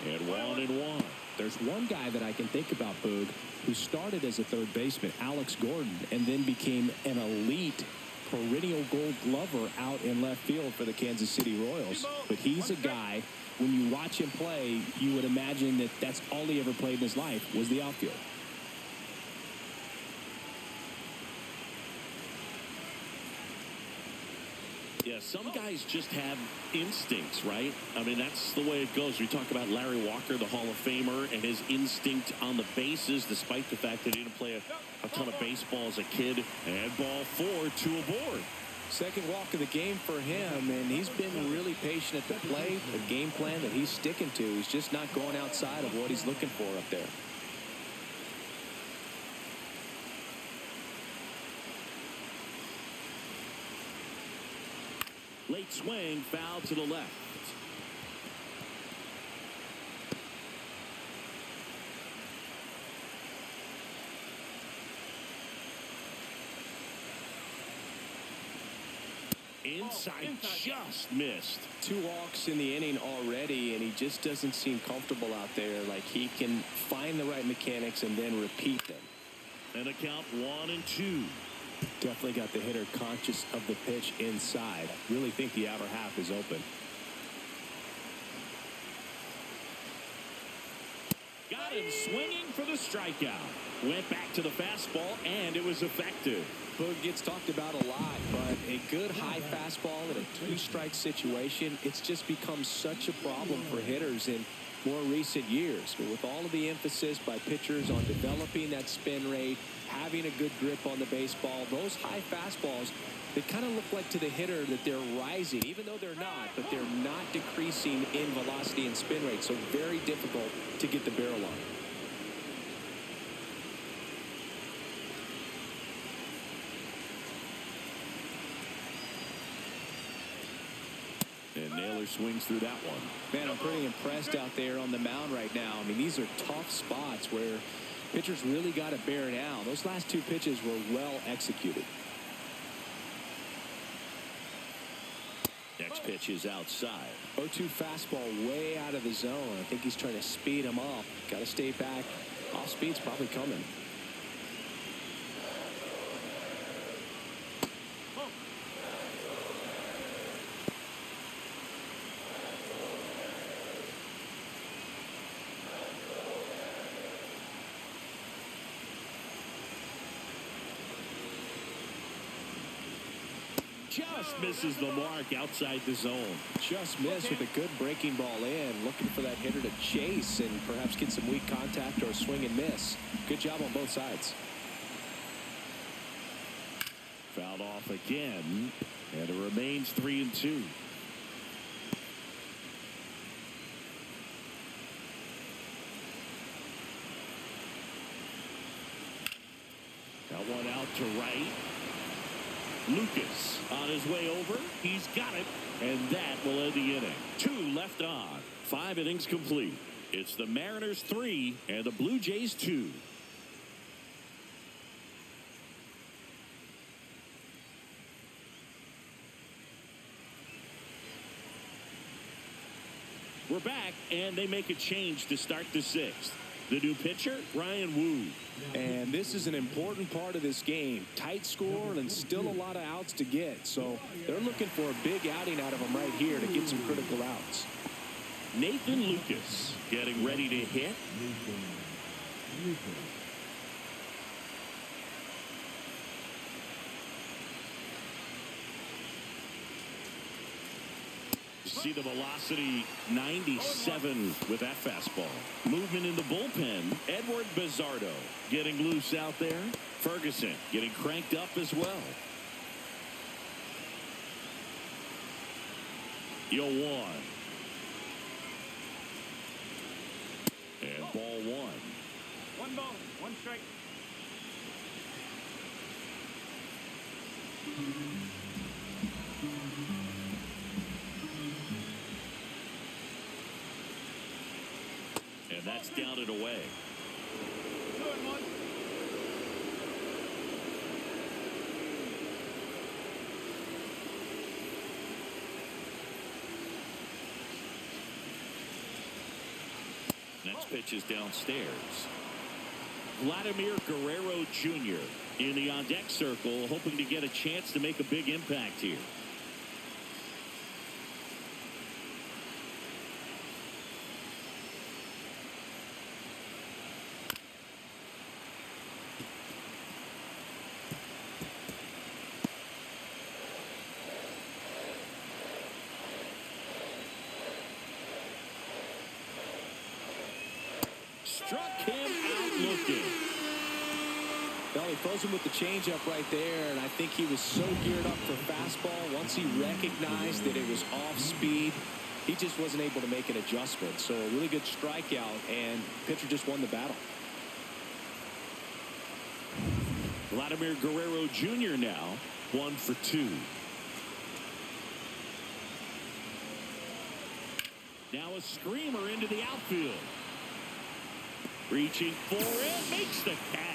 And 1-1. There's one guy that I can think about, Boog, who started as a third baseman, Alex Gordon, and then became an elite perennial gold glover out in left field for the Kansas City Royals. But he's a guy, when you watch him play, you would imagine that that's all he ever played in his life was the outfield. Yeah, some guys just have instincts, right? I mean, that's the way it goes. We talk about Larry Walker, the Hall of Famer, and his instinct on the bases, despite the fact that he didn't play a ton of baseball as a kid. And ball 4, 2 aboard. Second walk of the game for him, and he's been really patient at the plate. The game plan that he's sticking to, he's just not going outside of what he's looking for up there. Late swing, foul to the left. Inside, just missed. 2 walks in the inning already, and he just doesn't seem comfortable out there. Like he can find the right mechanics and then repeat them. And a count 1-2. Definitely got the hitter conscious of the pitch inside. Really think the outer half is open. Got him swinging for the strikeout. Went back to the fastball, and it was effective. Boog gets talked about a lot, but a good high fastball in a 2-strike situation, it's just become such a problem for hitters in more recent years. But with all of the emphasis by pitchers on developing that spin rate, having a good grip on the baseball, those high fastballs, they kind of look like to the hitter that they're rising, even though they're not, but they're not decreasing in velocity and spin rate, so very difficult to get the barrel on. And Naylor swings through that one. Man, I'm pretty impressed out there on the mound right now. I mean, these are tough spots where pitchers really got to bear down. Those last 2 pitches were well executed. Next pitch is outside. 0-2 fastball way out of the zone. I think he's trying to speed him up. Got to stay back. Off speed's probably coming. Just misses the mark outside the zone. Just missed with a good breaking ball in. Looking for that hitter to chase and perhaps get some weak contact or a swing and miss. Good job on both sides. Fouled off again, and it remains 3-2. Got one out to right. Lucas on his way over. He's got it, and that will end the inning. 2 left on. 5 innings complete. It's the Mariners 3 and the Blue Jays 2. We're back, and they make a change to start the 6th. The new pitcher, Ryan Wu. And this is an important part of this game. Tight score and still a lot of outs to get. So they're looking for a big outing out of him right here to get some critical outs. Nathan Lucas getting ready to hit. See the velocity, 97 with that fastball. Movement in the bullpen. Edward Bizzardo getting loose out there. Ferguson getting cranked up as well. 0-1. And ball 1. 1 ball, 1 strike. And that's down and away. 2-1. Next pitch is downstairs. Vladimir Guerrero Jr. in the on-deck circle, hoping to get a chance to make a big impact here. Struck him out looking. Well, he throws him with the changeup right there, and I think he was so geared up for fastball. Once he recognized that it was off speed, he just wasn't able to make an adjustment. So a really good strikeout, and pitcher just won the battle. Vladimir Guerrero Jr. now 1 for 2. Now a screamer into the outfield. Reaching for it, makes the catch.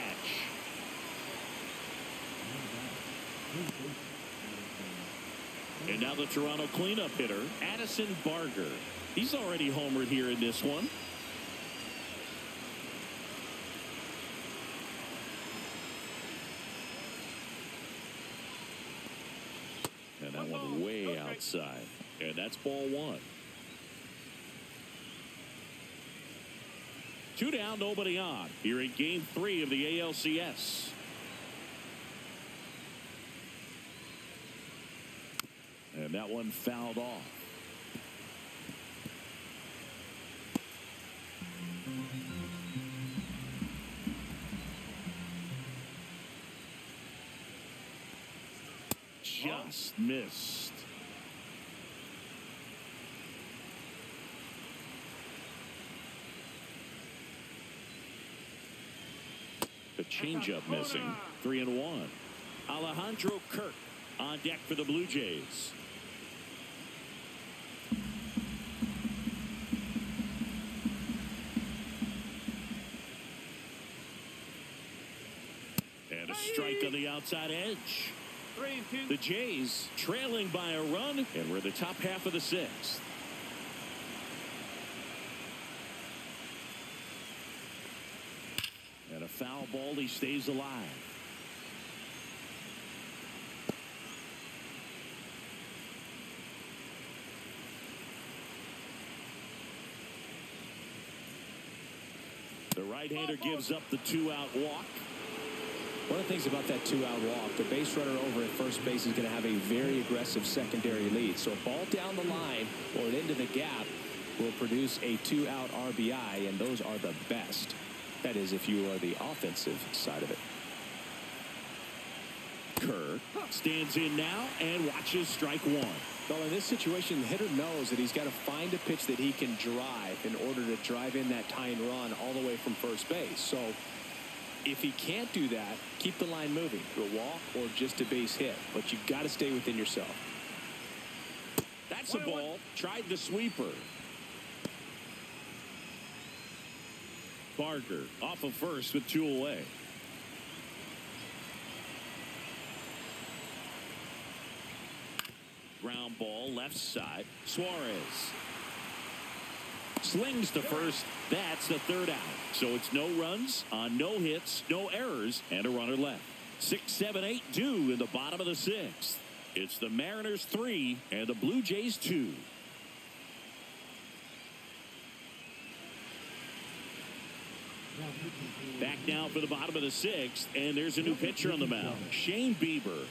And now the Toronto cleanup hitter, Addison Barger. He's already homered here in this one. And that one way outside. And that's ball 1. 2 down, nobody on. Here in Game 3 of the ALCS. And that one fouled off. Just missed. The changeup missing. 3-1. Alejandro Kirk on deck for the Blue Jays. And a strike on the outside edge. 3-2. The Jays trailing by a run, and we're the top half of the 6th. And a foul ball, he stays alive. The right-hander gives up the 2-out walk. One of the things about that 2-out walk, the base runner over at first base is going to have a very aggressive secondary lead. So a ball down the line or into the gap will produce a 2-out RBI, and those are the best. That is, if you are the offensive side of it. Kirk stands in now and watches strike 1. Well, in this situation, the hitter knows that he's got to find a pitch that he can drive in order to drive in that tying run all the way from first base. So if he can't do that, keep the line moving to a walk or just a base hit. But you've got to stay within yourself. That's a ball. Tried the sweeper. Barger off of first with 2 away. Ground ball left side. Suarez slings to first. That's the 3rd out. So it's no runs on no hits, no errors, and a runner left. 6, 7, 8 due in the bottom of the 6th. It's the Mariners 3 and the Blue Jays 2. Back now for the bottom of the 6th, and there's a new pitcher on the mound, Shane Bieber.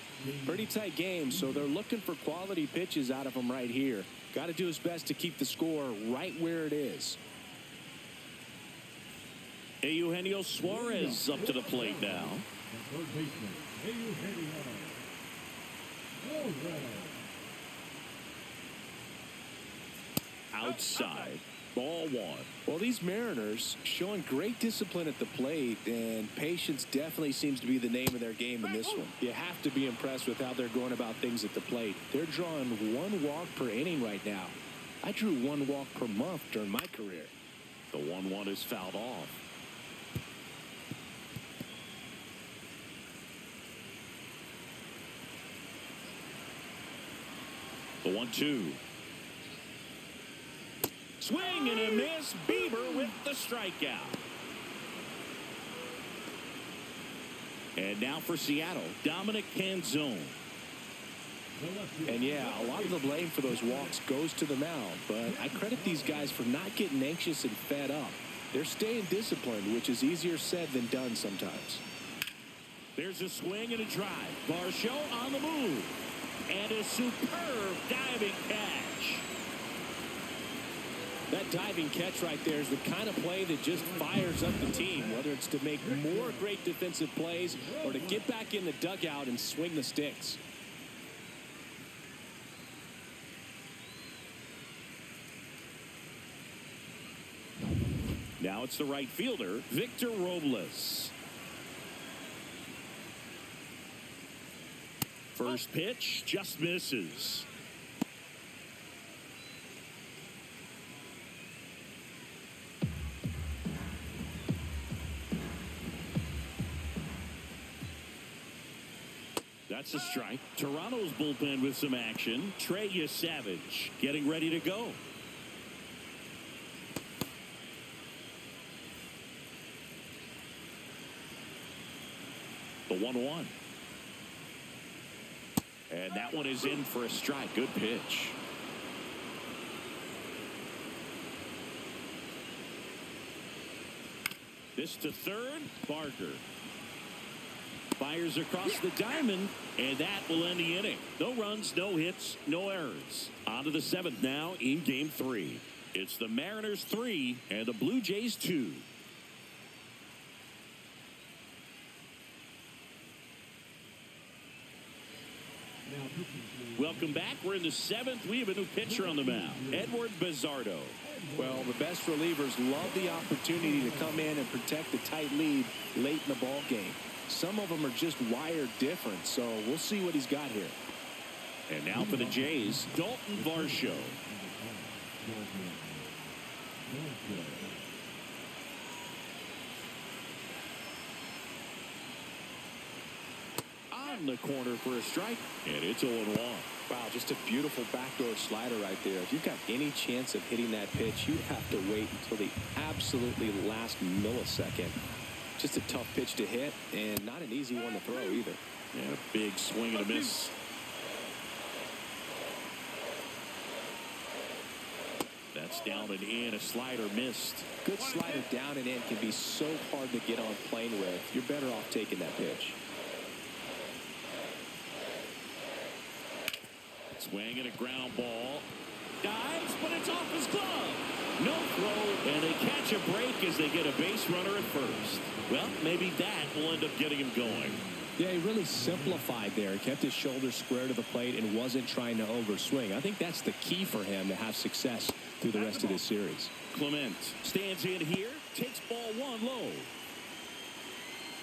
Pretty tight game, so they're looking for quality pitches out of him right here. Got to do his best to keep the score right where it is. Eugenio Suarez up to the plate now. Outside. Ball 1. Well, these Mariners showing great discipline at the plate, and patience definitely seems to be the name of their game in this one. You have to be impressed with how they're going about things at the plate. They're drawing 1 walk per inning right now. I drew 1 walk per month during my career. The 1-1 is fouled off. The 1-2. Swing and a miss. Bieber with the strikeout. And now for Seattle, Dominic Canzone. And yeah, a lot of the blame for those walks goes to the mound, but I credit these guys for not getting anxious and fed up. They're staying disciplined, which is easier said than done sometimes. There's a swing and a drive. Varsho on the move. And a superb diving catch. That diving catch right there is the kind of play that just fires up the team, whether it's to make more great defensive plays or to get back in the dugout and swing the sticks. Now it's the right fielder, Victor Robles. First pitch just misses. That's a strike. Toronto's bullpen with some action. Trey Savage getting ready to go. The 1-1. And that one is in for a strike. Good pitch. This to third. Barker fires across the diamond, and that will end the inning. No runs, no hits, no errors. On to the 7th now in Game 3. It's the Mariners 3 and the Blue Jays 2. Welcome back. We're in the 7th. We have a new pitcher on the mound, Edward Bizardo. Well, the best relievers love the opportunity to come in and protect the tight lead late in the ball game. Some of them are just wired different, so we'll see what he's got here. And now for the Jays, Dalton Varsho. On the corner for a strike, and it's 0-1. Wow, just a beautiful backdoor slider right there. If you've got any chance of hitting that pitch, you have to wait until the absolutely last millisecond. Just a tough pitch to hit, and not an easy one to throw either. Yeah, big swing and a miss. That's down and in. A slider missed. Good slider down and in can be so hard to get on plane with. You're better off taking that pitch. Swing and a ground ball. Dives, but it's off his glove. No throw, and they catch a break as they get a base runner at first. Well, maybe that will end up getting him going. Yeah, he really simplified there. He kept his shoulders square to the plate and wasn't trying to overswing. I think that's the key for him to have success through the rest of this series. Clement stands in here, takes ball 1 low.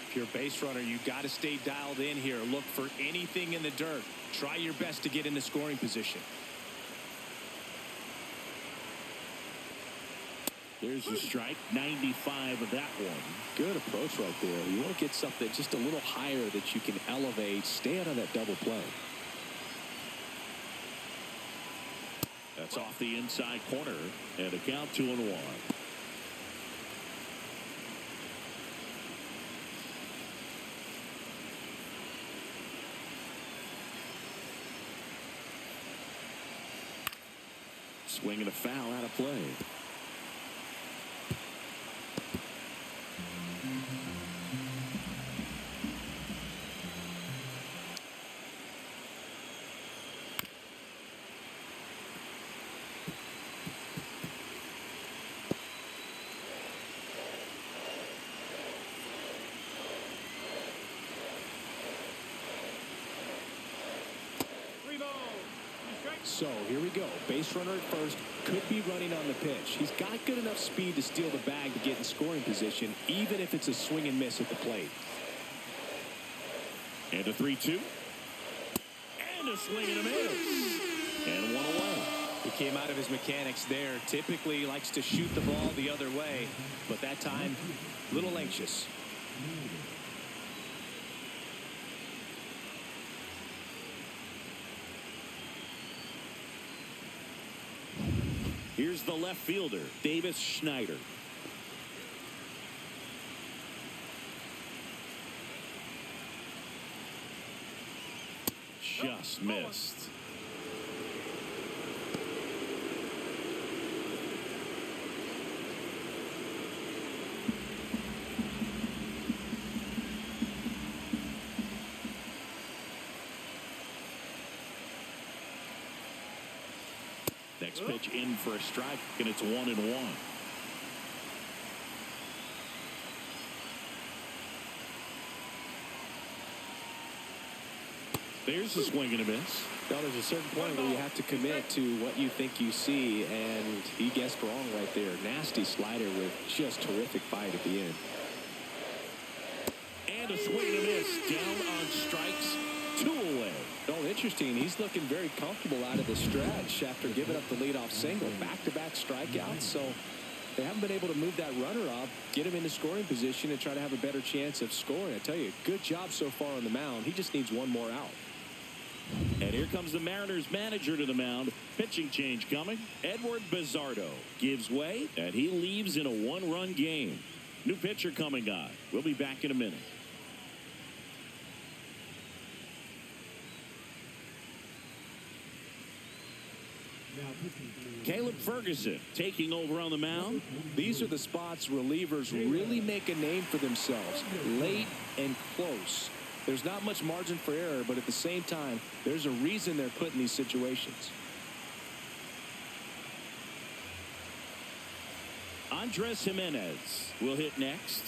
If you're a base runner, you got to stay dialed in here. Look for anything in the dirt. Try your best to get into scoring position. There's a strike, 95 of that one. Good approach right there. You want to get something just a little higher that you can elevate. Stay out of that double play. That's off the inside corner, and a count 2-1. Swing and a foul out of play. So here we go. Base runner at first. Could be running on the pitch. He's got good enough speed to steal the bag to get in scoring position, even if it's a swing and miss at the plate. And a 3-2. And a swing and a miss. And one away. He came out of his mechanics there. Typically likes to shoot the ball the other way, but that time, a little anxious. Here's the left fielder, Davis Schneider. Just missed. Next pitch in for a strike, and it's 1-1. There's a swing and a miss. Well, there's a certain point where you have to commit to what you think you see, and he guessed wrong right there. Nasty slider with just terrific bite at the end. And a swing and a miss. Down on strikes, 2 away. Oh, interesting. He's looking very comfortable out of the stretch after giving up the leadoff single. Back-to-back strikeouts, so they haven't been able to move that runner up, get him into scoring position, and try to have a better chance of scoring. I tell you, good job so far on the mound. He just needs one more out. And here comes the Mariners manager to the mound. Pitching change coming. Edward Bizzardo gives way, and he leaves in a 1-run game. New pitcher coming on. We'll be back in a minute. Caleb Ferguson taking over on the mound. These are the spots relievers really make a name for themselves. Late and close. There's not much margin for error, but at the same time, there's a reason they're put in these situations. Andres Jimenez will hit next.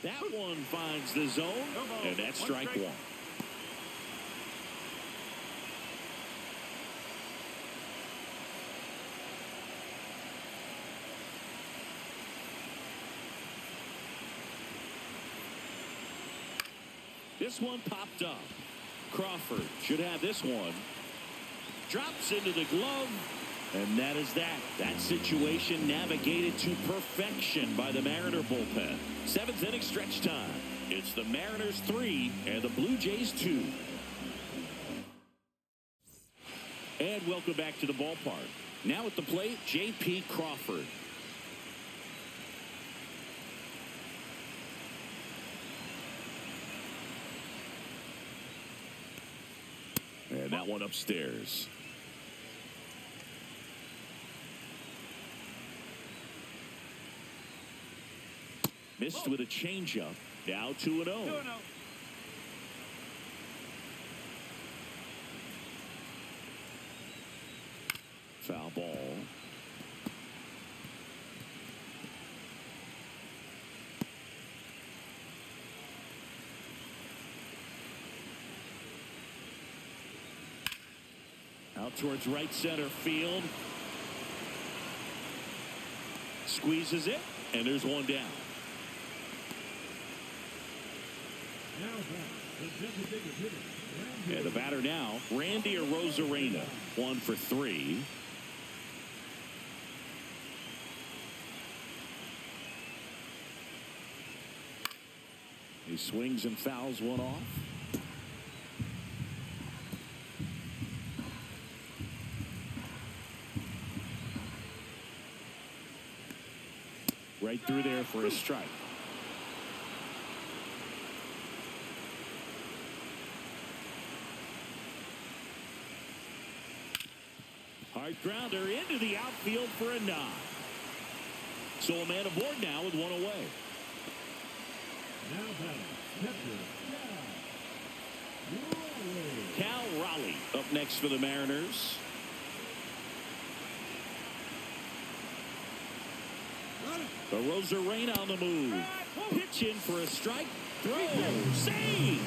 That one finds the zone, and that's strike one. This one popped up. Crawford should have this one. Drops into the glove. And that is that. That situation navigated to perfection by the Mariner bullpen. 7th inning stretch time. It's the Mariners 3 and the Blue Jays 2. And welcome back to the ballpark. Now at the plate, J.P. Crawford. And that one upstairs. Missed with a changeup. Now 2-0. Foul ball. Out towards right center field. Squeezes it, and there's one down. And the batter now, Randy Arozarena, 1 for 3. He swings and fouls one off. Right through there for a strike. Hard grounder into the outfield for a nod. So a man aboard now with one away. Cal Raleigh up next for the Mariners. Arozarena on the move. Pitch in for a strike. Throw. Save.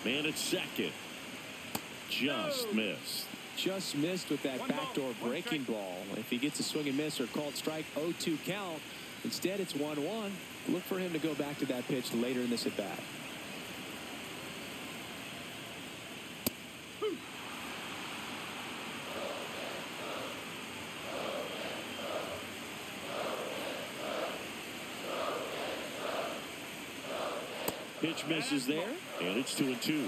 Man at second. just missed. Just missed with that backdoor breaking ball. If he gets a swing and miss or called strike, 0-2 count. Instead, it's 1-1. Look for him to go back to that pitch later in this at bat. Pitch misses there, and it's 2-2.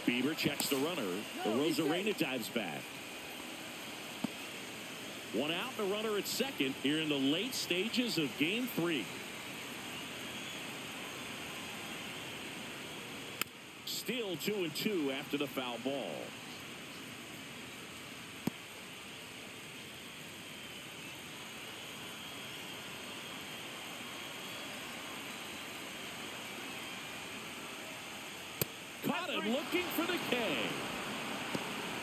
Bieber checks the runner. Rosarena dives back. One out and a runner at second here in the late stages of Game 3. Still 2-2 after the foul ball. Caught him looking for the K.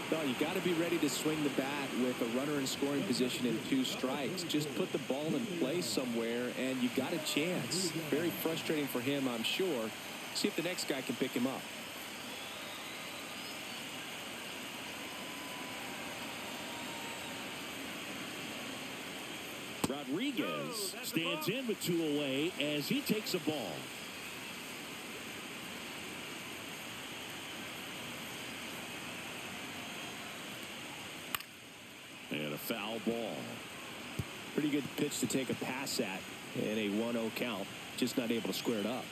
No, you got to be ready to swing the bat with a runner in scoring position and 2 strikes. Just put the ball in place somewhere, and you got a chance. Very frustrating for him, I'm sure. See if the next guy can pick him up. Rodriguez stands in with 2 away as he takes a ball. And a foul ball. Pretty good pitch to take a pass at in a 1-0 count. Just not able to square it up.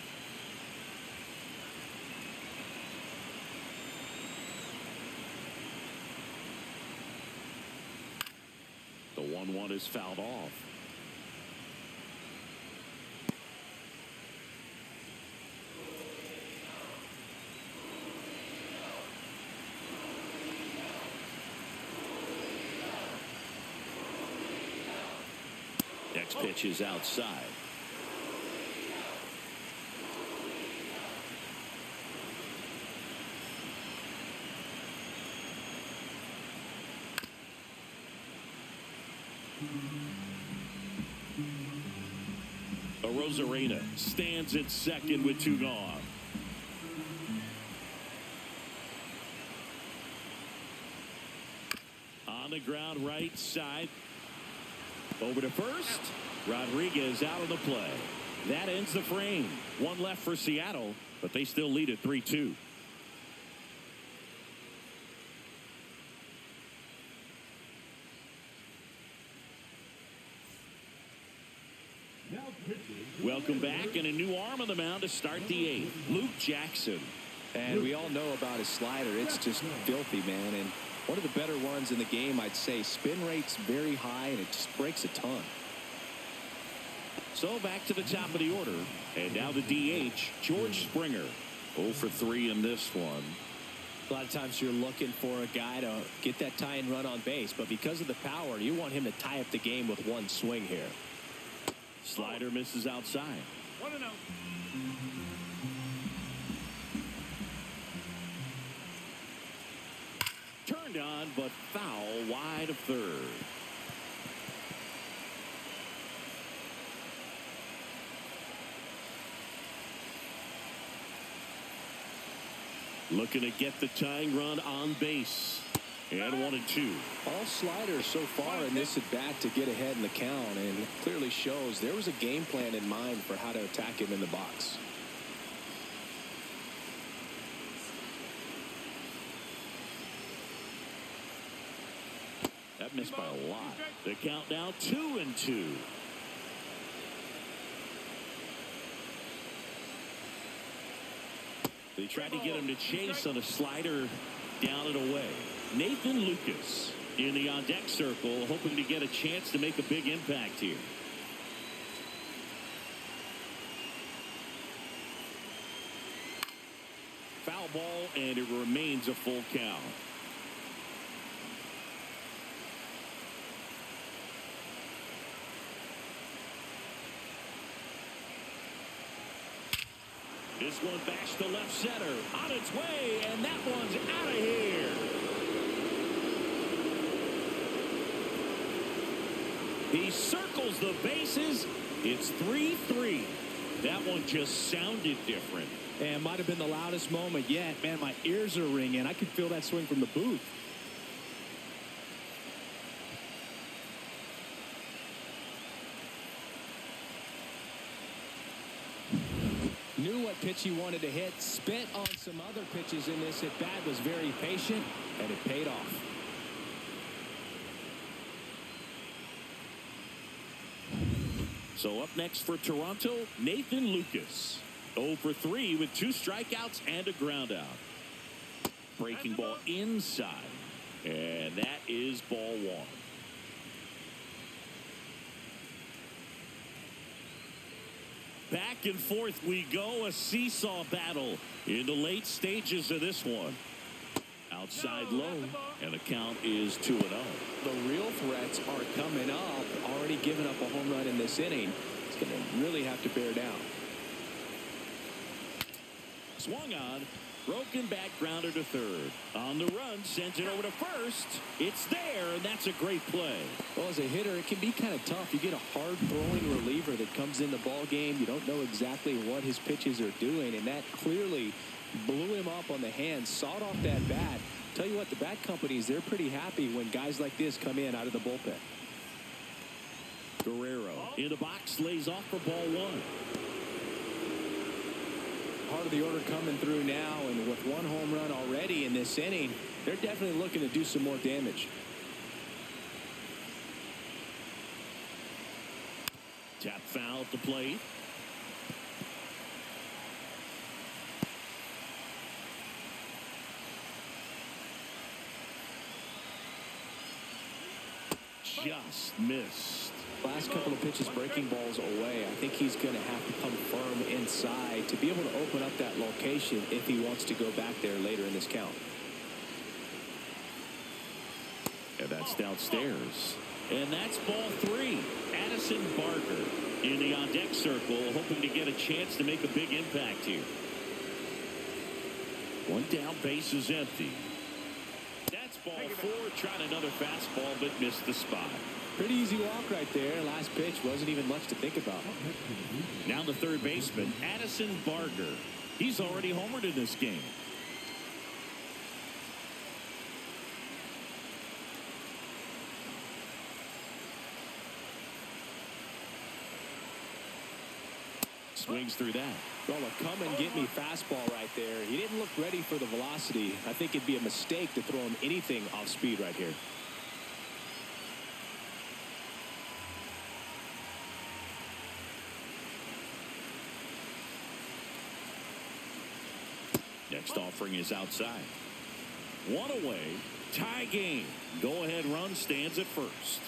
The 1-1 is fouled off. Next pitch is outside. Rosarena stands at second with 2 gone. On the ground right side. Over to first. Rodriguez out of the play. That ends the frame. 1 left for Seattle, but they still lead at 3-2. Welcome back, and a new arm on the mound to start the 8th. Luke Jackson. And we all know about his slider. It's just filthy, man. And one of the better ones in the game, I'd say. Spin rate's very high, and it just breaks a ton. So back to the top of the order. And now the DH, George Springer. 0 for 3 in this one. A lot of times you're looking for a guy to get that tying run on base. But because of the power, you want him to tie up the game with 1 swing here. Slider misses outside. 1-0. Turned on, but foul wide of third. Looking to get the tying run on base. And 1-2. All sliders so far in this at bat to get ahead in the count, and it clearly shows there was a game plan in mind for how to attack him in the box. That missed by a lot. The count now 2-2. They tried to get him to chase on a slider down and away. Nathan Lucas in the on-deck circle, hoping to get a chance to make a big impact here. Foul ball, and it remains a full count. This one bashed to left center. On its way, and that one's out of here. He circles the bases. It's 3-3. That one just sounded different. And might have been the loudest moment yet. Man, my ears are ringing. I could feel that swing from the booth. Knew what pitch he wanted to hit. Spit on some other pitches in this at bat. Was very patient, and it paid off. So up next for Toronto, Nathan Lucas. 0 for 3 with 2 strikeouts and a ground out. Breaking ball inside. And that is ball 1. Back and forth we go. A seesaw battle in the late stages of this one. Outside low, and the count is 2-0. The real threats are coming up. Already giving up a home run in this inning. It's going to really have to bear down. Swung on, broken back grounder to third. On the run, sends it over to first. It's there, and that's a great play. Well, as a hitter, it can be kind of tough. You get a hard-throwing reliever that comes in the ball game. You don't know exactly what his pitches are doing, and that clearly blew him up on the hand, sawed off that bat. Tell you what, the bat companies, they're pretty happy when guys like this come in out of the bullpen. Guerrero in the box, lays off for ball 1. Part of the order coming through now, and with 1 home run already in this inning, they're definitely looking to do some more damage. Tap foul at the plate. Just missed. Last couple of pitches breaking balls away. I think he's going to have to come firm inside to be able to open up that location if he wants to go back there later in this count. And that's downstairs. And that's ball 3. Addison Barker in the on-deck circle, hoping to get a chance to make a big impact here. 1 down, base is empty. That's ball 4, trying another fastball, but missed the spot. Pretty easy walk right there. Last pitch wasn't even much to think about. Now the third baseman, Addison Barker. He's already homered in this game. Swings through that. Well, a come-and-get-me fastball right there. He didn't look ready for the velocity. I think it'd be a mistake to throw him anything off speed right here. Next offering is outside. 1 away. Tie game. Go-ahead run stands at first.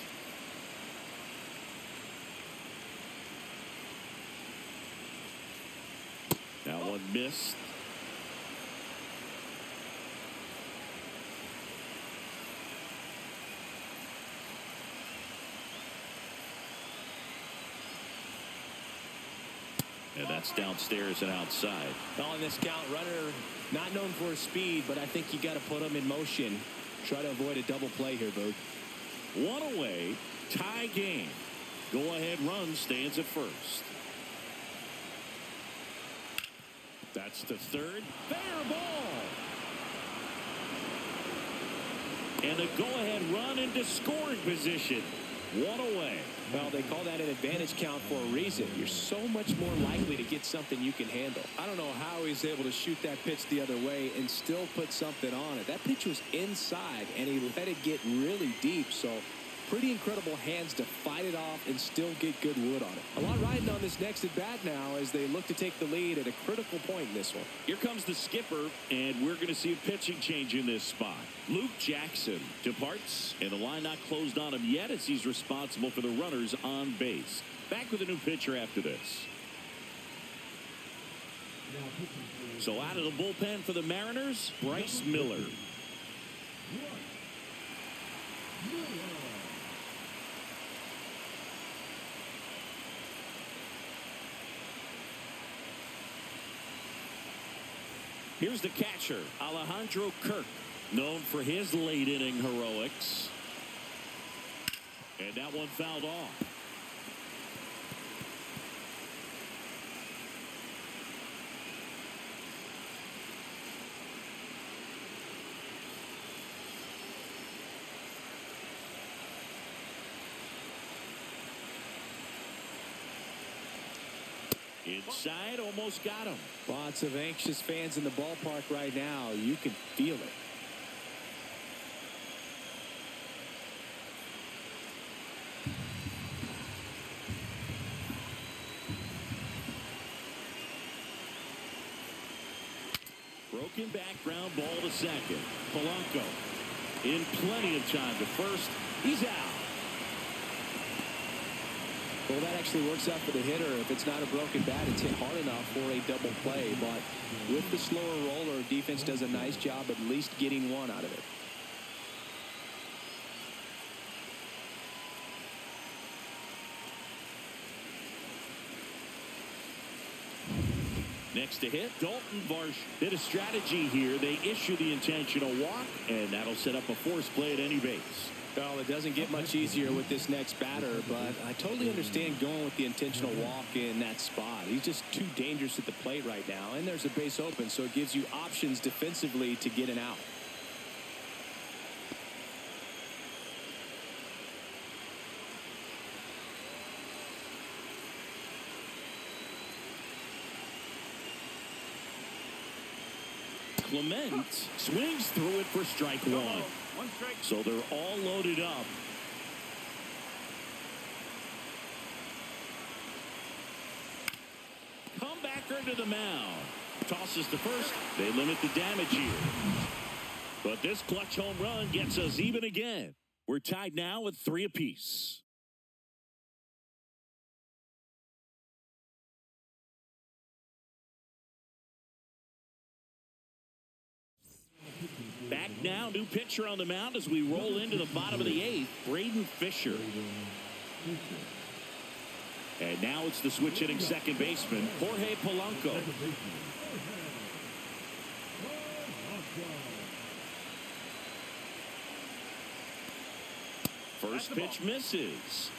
That one missed. And that's downstairs and outside. Well, in this count, runner not known for his speed, but I think you got to put him in motion. Try to avoid a double play here, Boog. 1 away. Tie game. Go-ahead run stands at first. That's the third. Fair ball. And a go-ahead run into scoring position. 1 away. Well, they call that an advantage count for a reason. You're so much more likely to get something you can handle. I don't know how he's able to shoot that pitch the other way and still put something on it. That pitch was inside, and he let it get really deep. So pretty incredible hands to fight it off and still get good wood on it. A lot riding on this next at bat now as they look to take the lead at a critical point in this one. Here comes the skipper, and we're going to see a pitching change in this spot. Luke Jackson departs, and the line not closed on him yet as he's responsible for the runners on base. Back with a new pitcher after this. So out of the bullpen for the Mariners, Bryce Miller. Here's the catcher, Alejandro Kirk, known for his late inning heroics. And that one fouled off. Inside, almost got him. Lots of anxious fans in the ballpark right now. You can feel it. Broken back ground ball to second. Polanco in plenty of time to first. He's out. Well, that actually works out for the hitter. If it's not a broken bat, it's hit hard enough for a double play. But with the slower roller, defense does a nice job at least getting one out of it. Next to hit, Dalton Varsho. Did a strategy here. They issue the intentional walk, and that'll set up a force play at any base. Well, it doesn't get much easier with this next batter, but I totally understand going with the intentional walk in that spot. He's just too dangerous at the plate right now, and there's a base open, so it gives you options defensively to get an out. Clement swings through it for strike one. One strike. So they're all loaded up. Comebacker to the mound. Tosses to first. They limit the damage here. But this clutch home run gets us even again. We're tied now with 3 apiece. Back now, new pitcher on the mound as we roll into the bottom of the 8th, Braden Fisher. And now it's the switch hitting second baseman, Jorge Polanco. First pitch misses.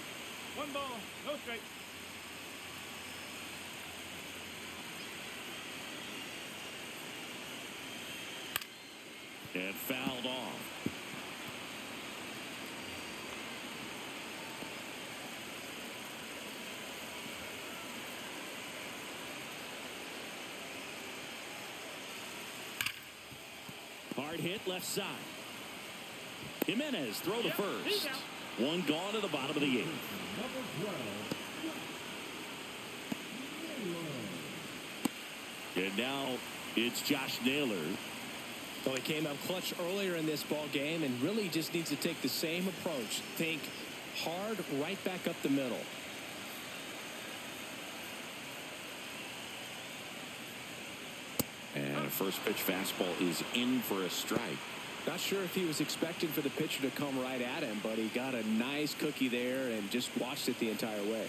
1 ball, no strike. And fouled off. Hard hit left side. Jimenez throw to first. One gone to the bottom of the 8th. And now it's Josh Naylor. Well, he came out clutch earlier in this ball game and really just needs to take the same approach. Think hard right back up the middle. And a first pitch fastball is in for a strike. Not sure if he was expecting for the pitcher to come right at him, but he got a nice cookie there and just watched it the entire way.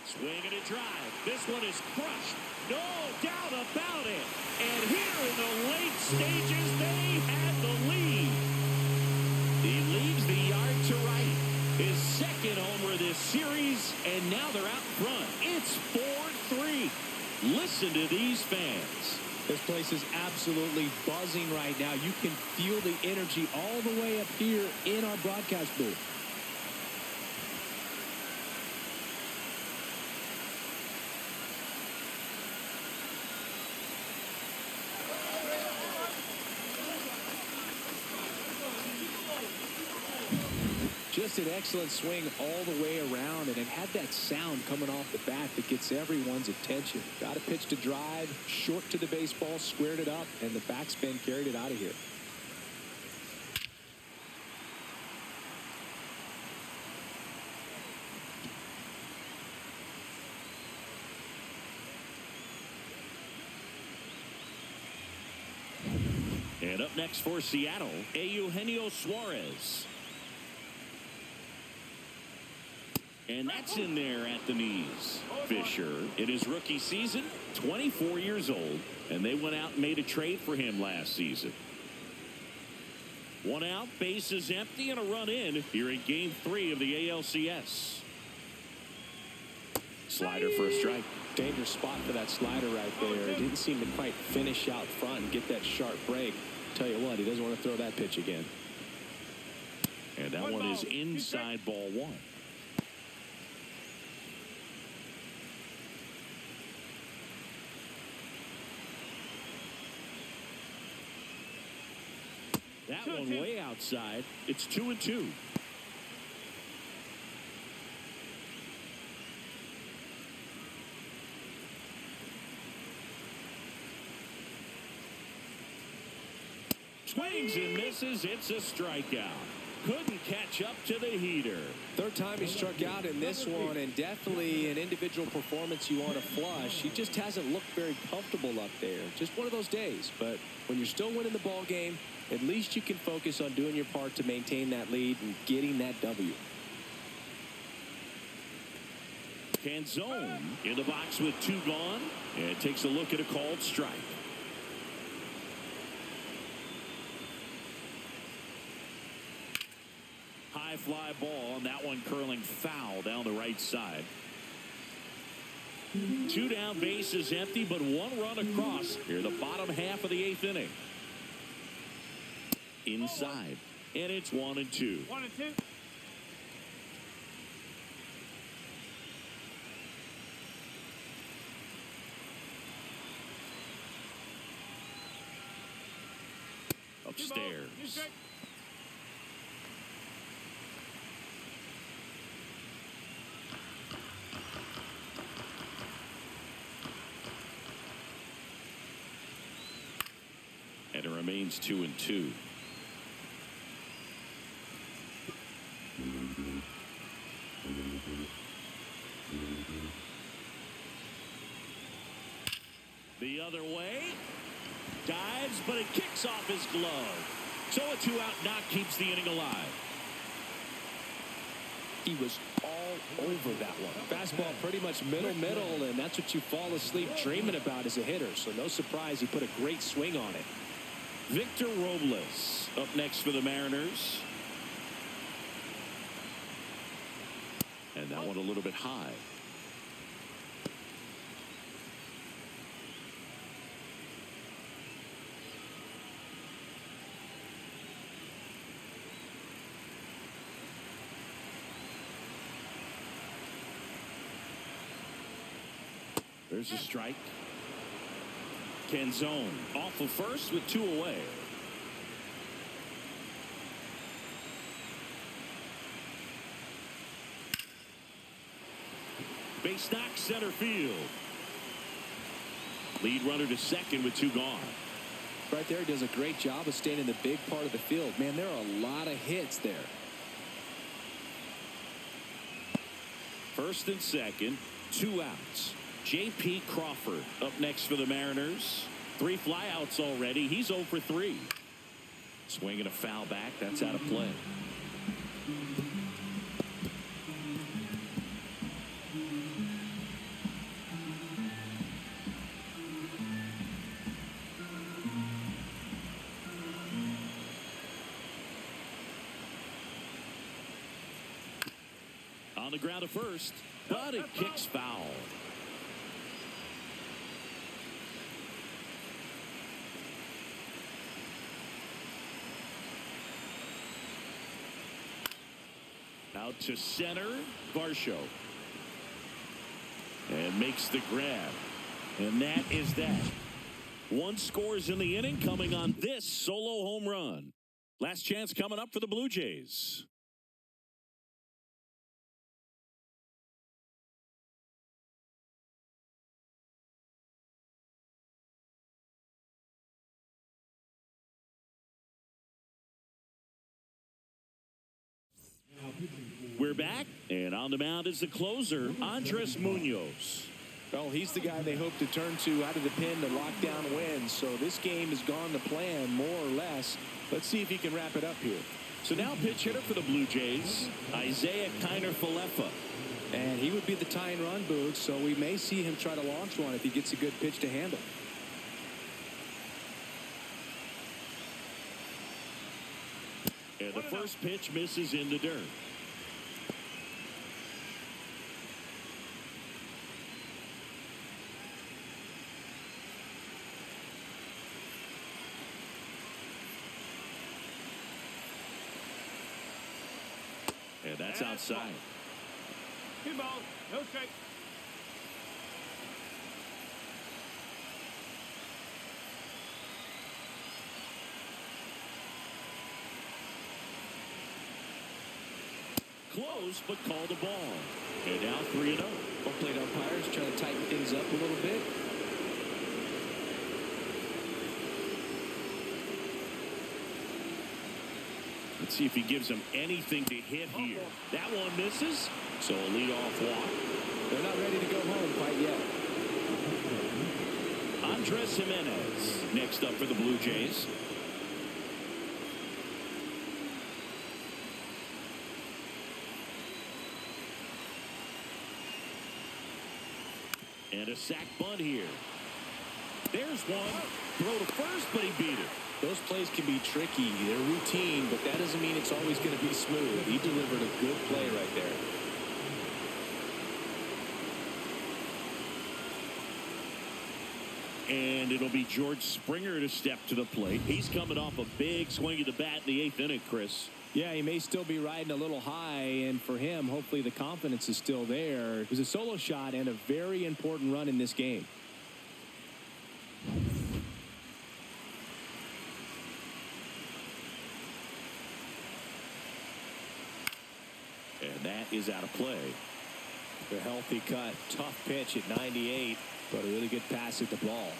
Swing and a drive. This one is crushed. No doubt about it. And here in the late stages, they had the lead. He leaves the yard to right. His second homer this series, and now they're out front. It's 4-3. Listen to these fans. This place is absolutely buzzing right now. You can feel the energy all the way up here in our broadcast booth. Just an excellent swing all the way around, and it had that sound coming off the bat that gets everyone's attention. Got a pitch to drive, short to the baseball, squared it up, and the backspin carried it out of here. And up next for Seattle, Eugenio Suarez. And that's in there at the knees. Fisher, in his rookie season, 24 years old, and they went out and made a trade for him last season. One out, bases empty, and a run in here in Game 3 of the ALCS. Slider for a strike. Dangerous spot for that slider right there. Didn't seem to quite finish out front and get that sharp break. Tell you what, he doesn't want to throw that pitch again. And that one is inside ball 1. That 2 and one 2. way outside. It's 2-2. Swings and misses. It's a strikeout. Couldn't catch up to the heater. Third time he struck out in this one, and definitely an individual performance you want to flush. He just hasn't looked very comfortable up there. Just one of those days. But when you're still winning the ball game, at least you can focus on doing your part to maintain that lead and getting that W. Canzone in the box with 2 gone, and takes a look at a called strike. High fly ball, and that one curling foul down the right side. 2 down, bases empty, but 1 run across here the bottom half of the 8th inning. Inside, and it's 1-2. 1-2. Upstairs. 2 strike. And it remains 2-2. The other way. Dives, but it kicks off his glove. So a 2-out knock keeps the inning alive. He was all over that one. Fastball pretty much middle, and that's what you fall asleep dreaming about as a hitter. So no surprise he put a great swing on it. Victor Robles up next for the Mariners. And that one a little bit high. There's a strike. Canzone off of first with 2 away. Base knock center field. Lead runner to second with 2 gone. Right there, he does a great job of staying in the big part of the field. Man, there are a lot of hits there. First and second, 2 outs. J.P. Crawford up next for the Mariners. 3 flyouts already. He's 0 for 3. Swinging a foul back. That's out of play. On the ground to first, but it kicks foul. Out to center, Varsho. And makes the grab. And that is that. 1 scores in the inning coming on this solo home run. Last chance coming up for the Blue Jays. We're back, and on the mound is the closer, Andres Munoz. Well, he's the guy they hope to turn to out of the pen to lock down wins. So this game has gone to plan, more or less. Let's see if he can wrap it up here. So now pitch hitter for the Blue Jays, Isaiah Kiner-Falefa. And he would be the tying run, Boog, so we may see him try to launch one if he gets a good pitch to handle. And the first pitch misses in the dirt. And that's outside. 2 balls, no strike. close, but called a ball. And now 3-0. Home plate umpires trying to tighten things up a little bit. Let's see if he gives him anything to hit here. That one misses, so a leadoff walk. They're not ready to go home quite yet. Andres Jimenez next up for the Blue Jays. And a sac bunt here. There's one. Throw to first, but he beat it. Those plays can be tricky. They're routine, but that doesn't mean it's always going to be smooth. He delivered a good play right there. And it'll be George Springer to step to the plate. He's coming off a big swing of the bat in the 8th inning, Chris. Yeah, he may still be riding a little high, and for him, hopefully the confidence is still there. It was a solo shot and a very important run in this game. And that is out of play. A healthy cut. Tough pitch at 98, but a really good pass at the ball.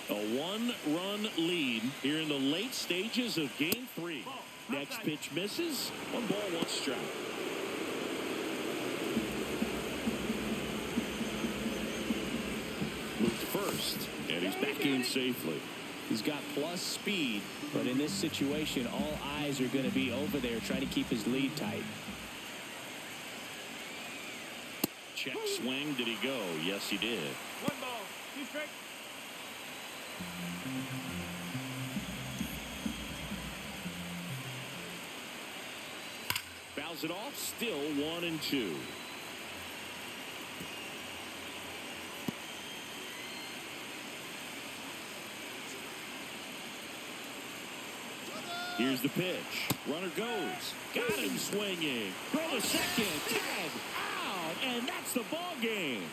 A 1-run lead here in the late stages of Game 3. Next pitch misses. 1 ball, 1 strike. Moved first, and he's back in safely. He's got plus speed, but in this situation, all eyes are going to be over there trying to keep his lead tight. Check swing. Did he go? Yes, he did. 1 ball, 2 strikes. Fouls it off. Still 1-2. Here's the pitch. Runner goes. Got him swinging. Throw to second. Tag. Out. And that's the ball game.